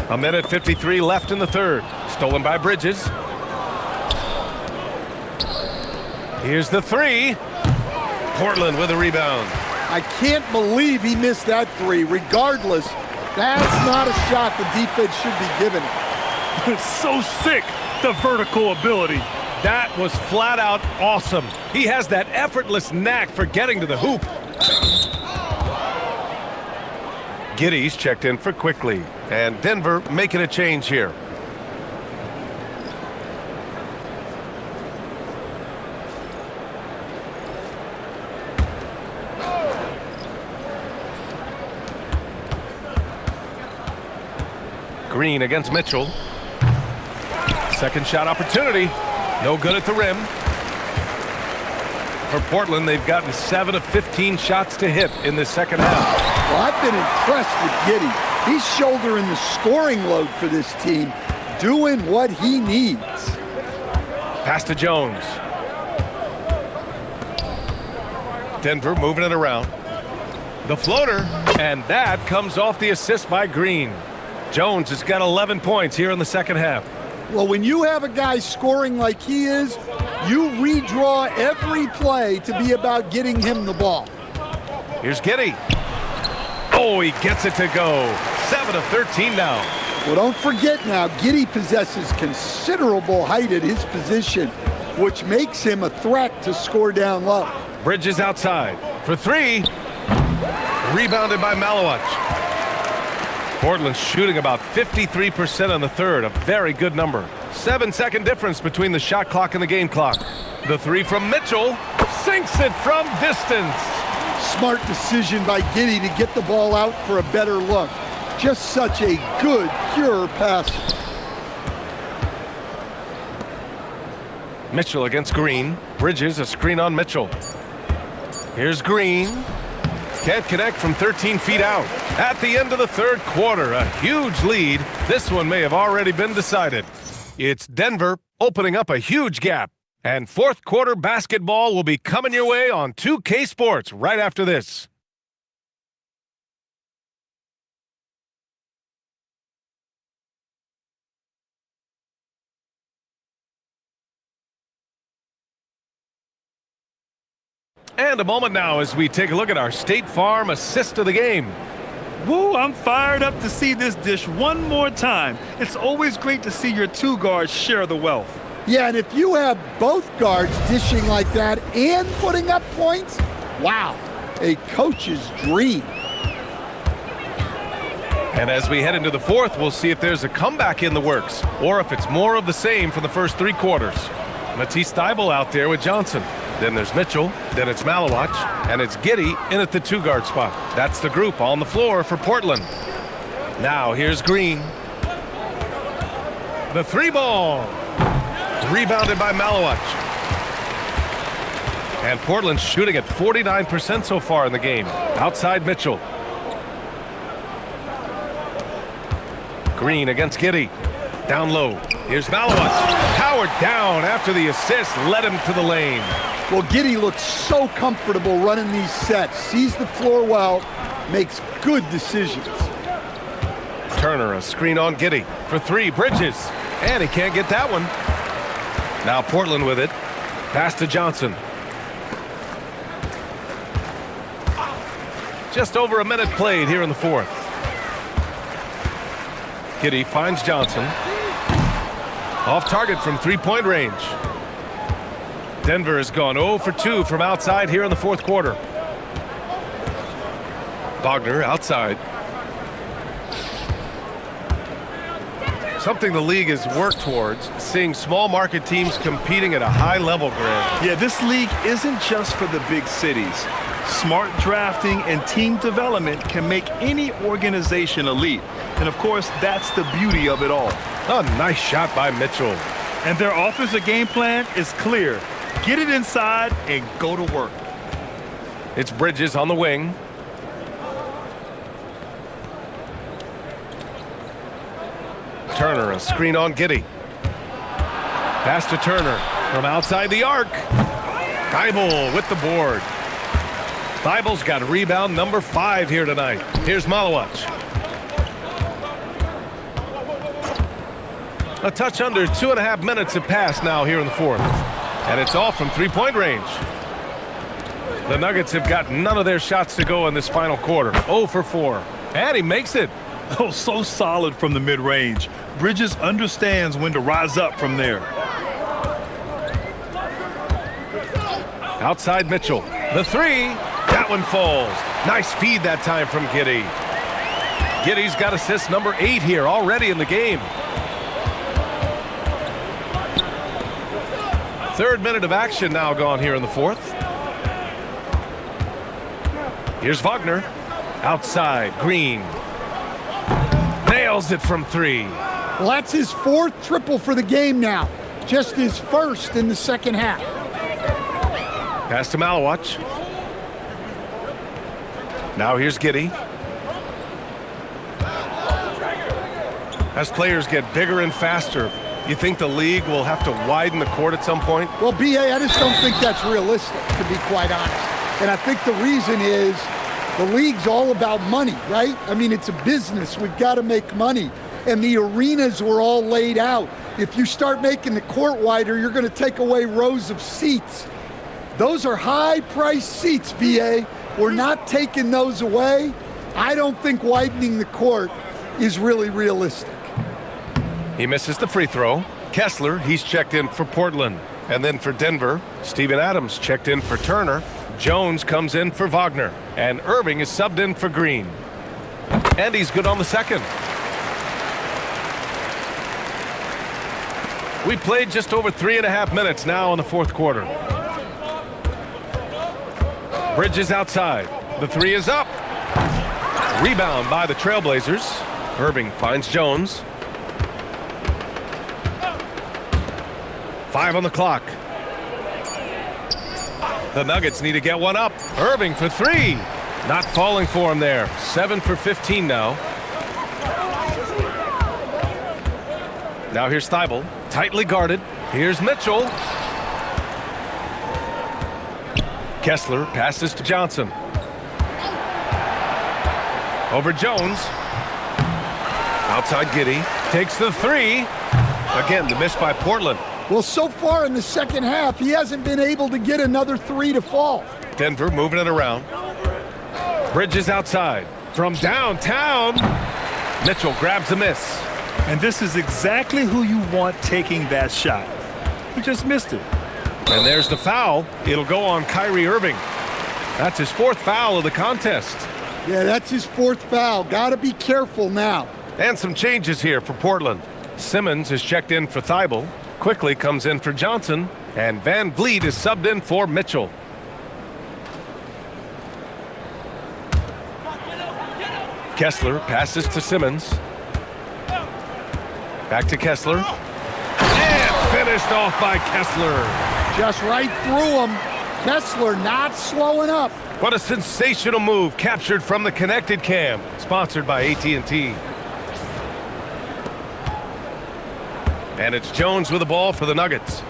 A: A minute 53 left in the third. Stolen by Bridges. Here's the 3. Portland with a rebound.
C: I can't believe he missed that 3. Regardless, that's not a shot the defense should be giving him.
B: So sick, the vertical ability.
A: That was flat out awesome. He has that effortless knack for getting to the hoop. Giddey's checked in for Quickly. And Denver making a change here. Green against Mitchell. Second shot opportunity. No good at the rim. For Portland, they've gotten 7 of 15 shots to hit in this second half.
C: Well, I've been impressed with Giddey. He's shouldering the scoring load for this team, doing what he needs.
A: Pass to Jones. Denver moving it around. The floater, and that comes off the assist by Green. Jones has got 11 points here in the second half.
C: Well, when you have a guy scoring like he is, you redraw every play to be about getting him the ball.
A: Here's Giddey. Oh, he gets it to go. 7 of 13 now.
C: Well, don't forget now, Giddey possesses considerable height at his position, which makes him a threat to score down low.
A: Bridges outside for three. Rebounded by Malowich. Portland's shooting about 53% in the third, a very good number. 7-second difference between the shot clock and the game clock. The three from Mitchell sinks it from distance.
C: Smart decision by Giddey to get the ball out for a better look. Just such a good, pure pass.
A: Mitchell against Green. Bridges a screen on Mitchell. Here's Green. Can't connect from 13 feet out. At the end of the third quarter, a huge lead. This one may have already been decided. It's Denver opening up a huge gap. And fourth quarter basketball will be coming your way on 2K Sports right after this. And a moment now as we take a look at our State Farm assist of the game.
B: Woo, I'm fired up to see this dish one more time. It's always great to see your two guards share the wealth.
C: Yeah, and if you have both guards dishing like that and putting up points, wow, a coach's dream.
A: And as we head into the fourth, we'll see if there's a comeback in the works or if it's more of the same from the first three quarters. Matisse Thybulle out there with Johnson. Then there's Mitchell, then it's Malowich, and it's Giddey in at the two-guard spot. That's the group on the floor for Portland. Now here's Green. The three ball. Rebounded by Malowich. And Portland's shooting at 49% so far in the game. Outside Mitchell. Green against Giddey. Down low. Here's Malowich. Powered down after the assist led him to the lane.
C: Well, Giddey looks so comfortable running these sets. Sees the floor well, makes good decisions.
A: Turner, a screen on Giddey for three. Bridges. And he can't get that one. Now Portland with it. Pass to Johnson. Just over a minute played here in the fourth. Giddey finds Johnson. Off target from three-point range. Denver has gone 0 for 2 from outside here in the fourth quarter. Wagner outside. Something the league has worked towards, seeing small market teams competing at a high level, Grant.
B: Yeah, this league isn't just for the big cities. Smart drafting and team development can make any organization elite. And of course, that's the beauty of it all.
A: A nice shot by Mitchell.
B: And their offensive game plan is clear. Get it inside and go to work.
A: It's Bridges on the wing. Turner, a screen on Giddey. Pass to Turner from outside the arc. Thybulle with the board. Thybulle's got rebound number 5 here tonight. Here's Malowich. A touch under 2.5 minutes have passed now here in the fourth. And it's all from three-point range. The Nuggets have got none of their shots to go in this final quarter. 0 for 4. And he makes it.
B: Oh, so solid from the mid-range. Bridges understands when to rise up from there.
A: Outside Mitchell. The three. That one falls. Nice feed that time from Giddey. Giddey's got assist number 8 here already in the game. Third minute of action now gone here in the fourth. Here's Wagner. Outside, Green. Nails it from 3.
C: Well, that's his 4th triple for the game now. Just his 1st in the second half.
A: Pass to Malowich. Now here's Giddey. As players get bigger and faster, You think the league will have to widen the court at some point?
C: Well, BA, I just don't think that's realistic, to be quite honest. And I think the reason is the league's all about money, right? I mean, it's a business. We've got to make money. And the arenas were all laid out. If you start making the court wider, you're going to take away rows of seats. Those are high-priced seats, BA. We're not taking those away. I don't think widening the court is really realistic.
A: He misses the free throw. Kessler, he's checked in for Portland. And then for Denver, Steven Adams checked in for Turner. Jones comes in for Wagner. And Irving is subbed in for Green. And he's good on the second. We played just over 3.5 minutes now in the fourth quarter. Bridges outside. The three is up. Rebound by the Trailblazers. Irving finds Jones. 5 on the clock. The Nuggets need to get one up. Irving for 3. Not falling for him there. 7 for 15 now. Now here's Thibault. Tightly guarded. Here's Mitchell. Kessler passes to Johnson. Over Jones. Outside Giddey. Takes the 3. Again, the miss by Portland.
C: Well, so far in the second half, he hasn't been able to get another 3 to fall.
A: Denver moving it around. Bridges outside. From downtown. Mitchell grabs a miss.
B: And this is exactly who you want taking that shot. He just missed it.
A: And there's the foul. It'll go on Kyrie Irving. That's his 4th foul of the contest.
C: Yeah, that's his 4th foul. Got to be careful now.
A: And some changes here for Portland. Simmons is checked in for Thibault. Quickly comes in for Johnson. And Van Vliet is subbed in for Mitchell. Kessler passes to Simmons. Back to Kessler. And finished off by Kessler.
C: Just right through him. Kessler not slowing up.
A: What a sensational move captured from the Connected Cam. Sponsored by AT&T. And it's Jones with the ball for the Nuggets.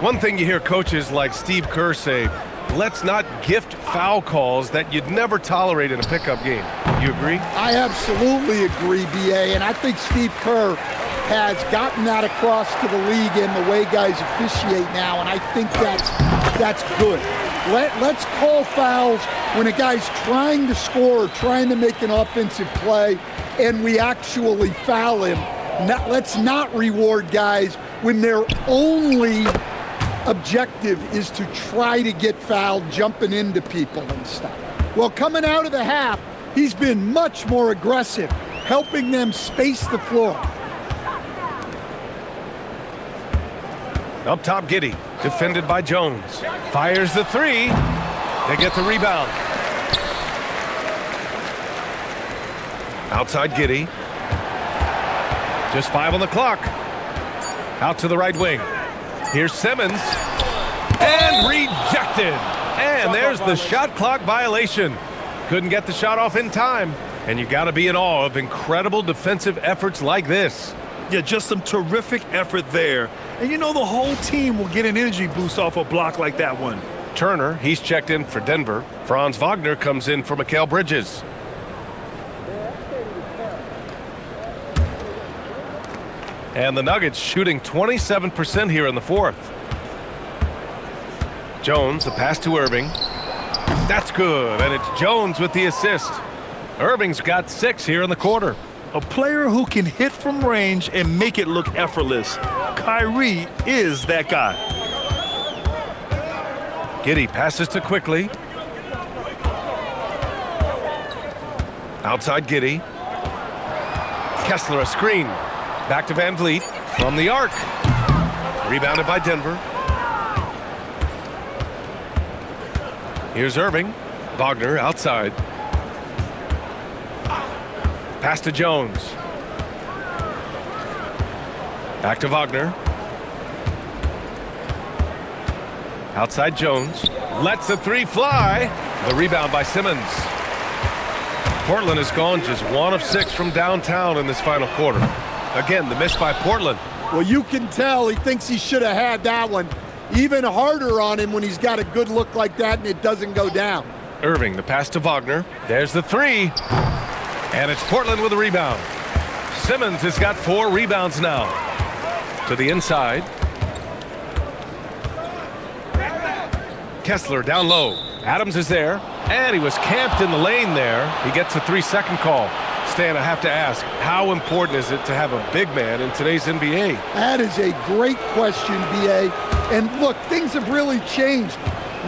A: One thing you hear coaches like Steve Kerr say, let's not gift foul calls that you'd never tolerate in a pickup game. You agree?
C: I absolutely agree, BA, and I think Steve Kerr has gotten that across to the league in the way guys officiate now, and I think that's good. Let's call fouls when a guy's trying to score or trying to make an offensive play and we actually foul him. Let's not reward guys when their only objective is to try to get fouled, jumping into people and stuff. Well, coming out of the half, he's been much more aggressive, helping them space the floor.
A: Up top, Giddey, defended by Jones. Fires the 3. They get the rebound. Outside Giddey. Just 5 on the clock. Out to the right wing. Here's Simmons. And rejected. And there's the shot clock violation. Couldn't get the shot off in time. And you got to be in awe of incredible defensive efforts like this.
B: Yeah, just some terrific effort there. And you know the whole team will get an energy boost off a block like that one.
A: Turner, he's checked in for Denver. Franz Wagner comes in for Mikal Bridges. And the Nuggets shooting 27% here in the fourth. Jones, the pass to Irving. That's good, and it's Jones with the assist. Irving's got 6 here in the quarter.
B: A player who can hit from range and make it look effortless. Kyrie is that guy.
A: Giddey passes to Quickly. Outside Giddey. Kessler a screen. Back to Van Vliet from the arc. Rebounded by Denver. Here's Irving. Wagner outside. Pass to Jones. Back to Wagner. Outside Jones. Lets the 3 fly. The rebound by Simmons. Portland has gone just 1 of 6 from downtown in this final quarter. Again, the miss by Portland.
C: Well, you can tell he thinks he should have had that one. Even harder on him when he's got a good look like that and it doesn't go down.
A: Irving, the pass to Wagner. There's the 3. And it's Portland with a rebound. Simmons has got 4 rebounds now. To the inside. Kessler down low. Adams is there. And he was camped in the lane there. He gets a 3-second call. Stan, I have to ask, how important is it to have a big man in today's NBA?
C: That is a great question, B.A. And look, things have really changed.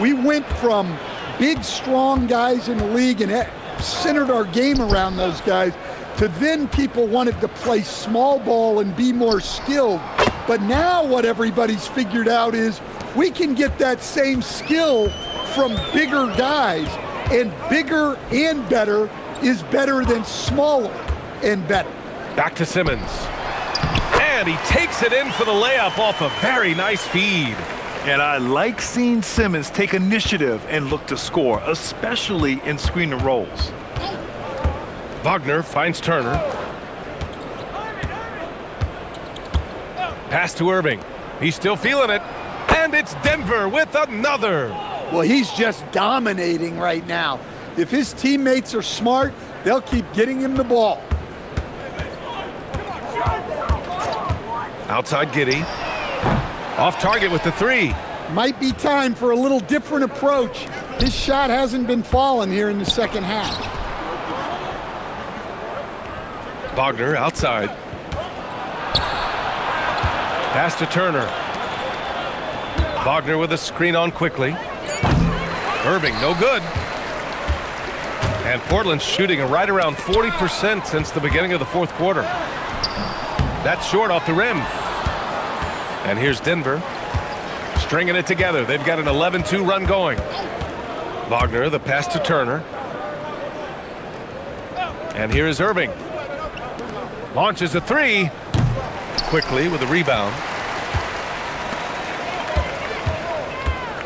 C: We went from big, strong guys in the league and centered our game around those guys to then people wanted to play small ball and be more skilled. But now what everybody's figured out is we can get that same skill from bigger guys, and bigger and better is better than smaller and better.
A: Back to Simmons. And he takes it in for the layup off a very nice feed.
B: And I like seeing Simmons take initiative and look to score, especially in screen and rolls.
A: Wagner finds Turner. Pass to Irving. He's still feeling it. And it's Denver with another.
C: Well, he's just dominating right now. If his teammates are smart, they'll keep getting him the ball.
A: Outside Giddey. Off target with the 3.
C: Might be time for a little different approach. His shot hasn't been falling here in the second half.
A: Wagner outside. Pass to Turner. Wagner with a screen on quickly. Irving, no good. And Portland's shooting right around 40% since the beginning of the fourth quarter. That's short off the rim. And here's Denver stringing it together. They've got an 11-2 run going. Wagner, the pass to Turner. And here is Irving. Launches a 3. Quickly with a rebound.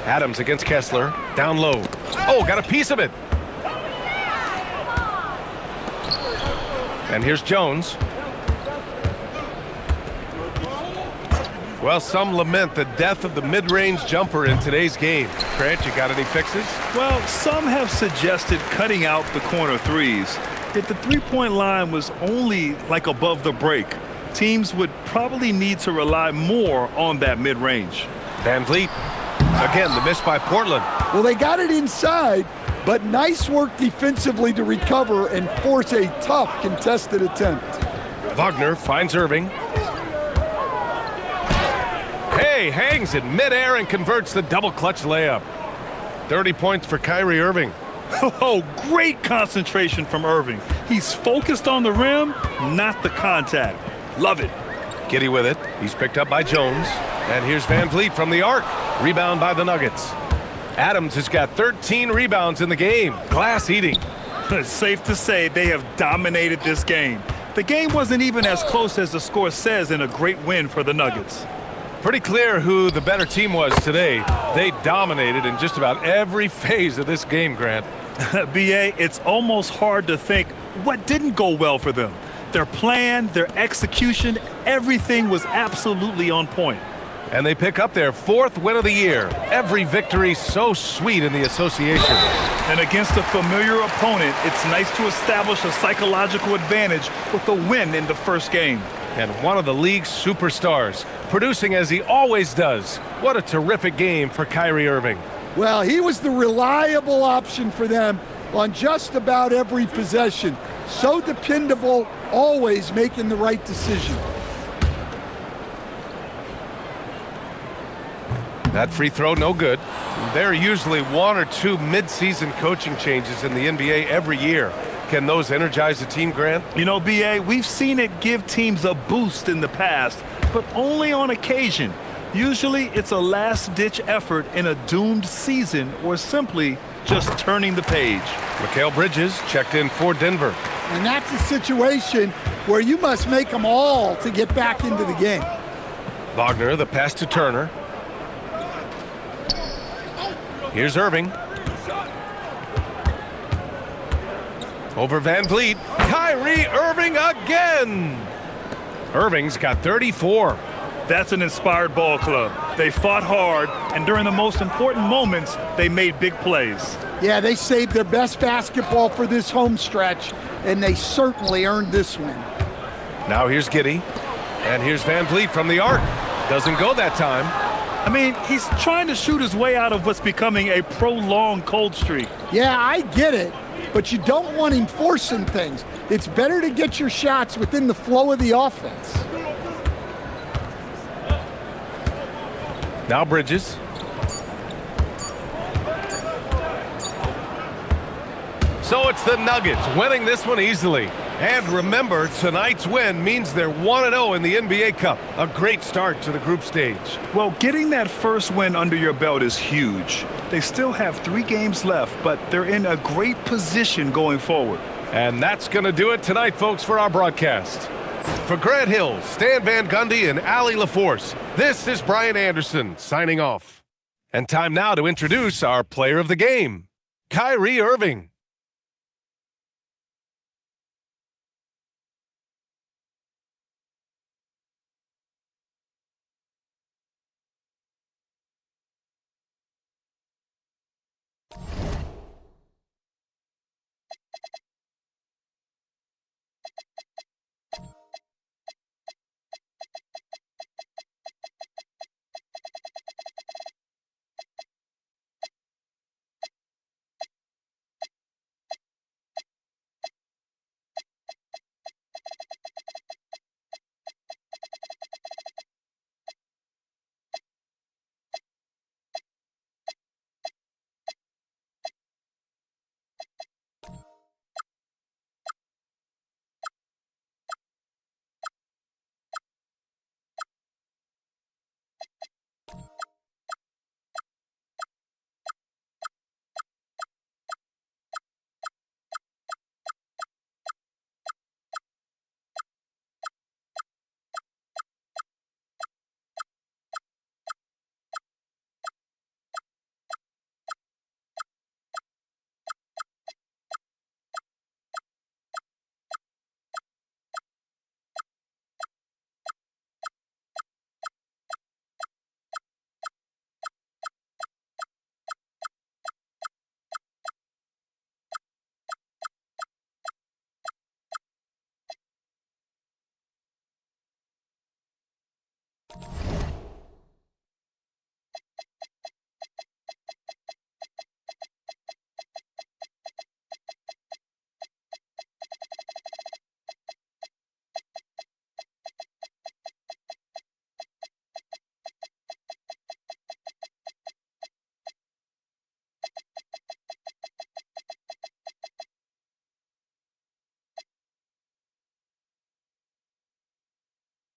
A: Adams against Kessler. Down low. Oh, got a piece of it. And here's Jones. Well, some lament the death of the mid-range jumper in today's game. Grant, you got any fixes?
B: Well, some have suggested cutting out the corner threes. If the three-point line was only like above the break, teams would probably need to rely more on that mid-range.
A: Van Vliet. Again, the miss by Portland.
C: Well, they got it inside, but nice work defensively to recover and force a tough contested attempt.
A: Wagner finds Irving. Hey, hangs in midair and converts the double clutch layup. 30 points for Kyrie Irving.
B: Oh, great concentration from Irving. He's focused on the rim, not the contact. Love it.
A: Giddey with it. He's picked up by Jones. And here's Van Vliet from the arc. Rebound by the Nuggets. Adams has got 13 rebounds in the game. Glass eating.
B: It's safe to say they have dominated this game. The game wasn't even as close as the score says in a great win for the Nuggets.
A: Pretty clear who the better team was today. They dominated in just about every phase of this game, Grant.
B: B.A., it's almost hard to think what didn't go well for them. Their plan, their execution, everything was absolutely on point.
A: And they pick up their 4th win of the year. Every victory so sweet in the association.
B: And against a familiar opponent, it's nice to establish a psychological advantage with a win in the first game.
A: And one of the league's superstars, producing as he always does. What a terrific game for Kyrie Irving.
C: Well, he was the reliable option for them on just about every possession. So dependable, always making the right decision.
A: That free throw, no good. There are usually 1 or 2 mid-season coaching changes in the NBA every year. Can those energize a team, Grant?
B: You know, B.A., we've seen it give teams a boost in the past, but only on occasion. Usually it's a last-ditch effort in a doomed season or simply just turning the page.
A: Mikal Bridges checked in for Denver.
C: And that's a situation where you must make them all to get back into the game.
A: Wagner, the pass to Turner. Here's Irving. Over Van Vliet. Kyrie Irving again. Irving's got 34.
B: That's an inspired ball club. They fought hard, and during the most important moments, they made big plays.
C: Yeah, they saved their best basketball for this home stretch, and they certainly earned this win.
A: Now here's Giddey, and here's Van Vliet from the arc. Doesn't go that time.
B: I mean, he's trying to shoot his way out of what's becoming a prolonged cold streak.
C: Yeah, I get it, but you don't want him forcing things. It's better to get your shots within the flow of the offense.
A: Now Bridges. So it's the Nuggets winning this one easily. And remember, tonight's win means they're 1-0 in the NBA Cup. A great start to the group stage.
B: Well, getting that first win under your belt is huge. They still have 3 games left, but they're in a great position going forward.
A: And that's going to do it tonight, folks, for our broadcast. For Grant Hill, Stan Van Gundy, and Allie LaForce, this is Brian Anderson signing off. And time now to introduce our player of the game, Kyrie Irving.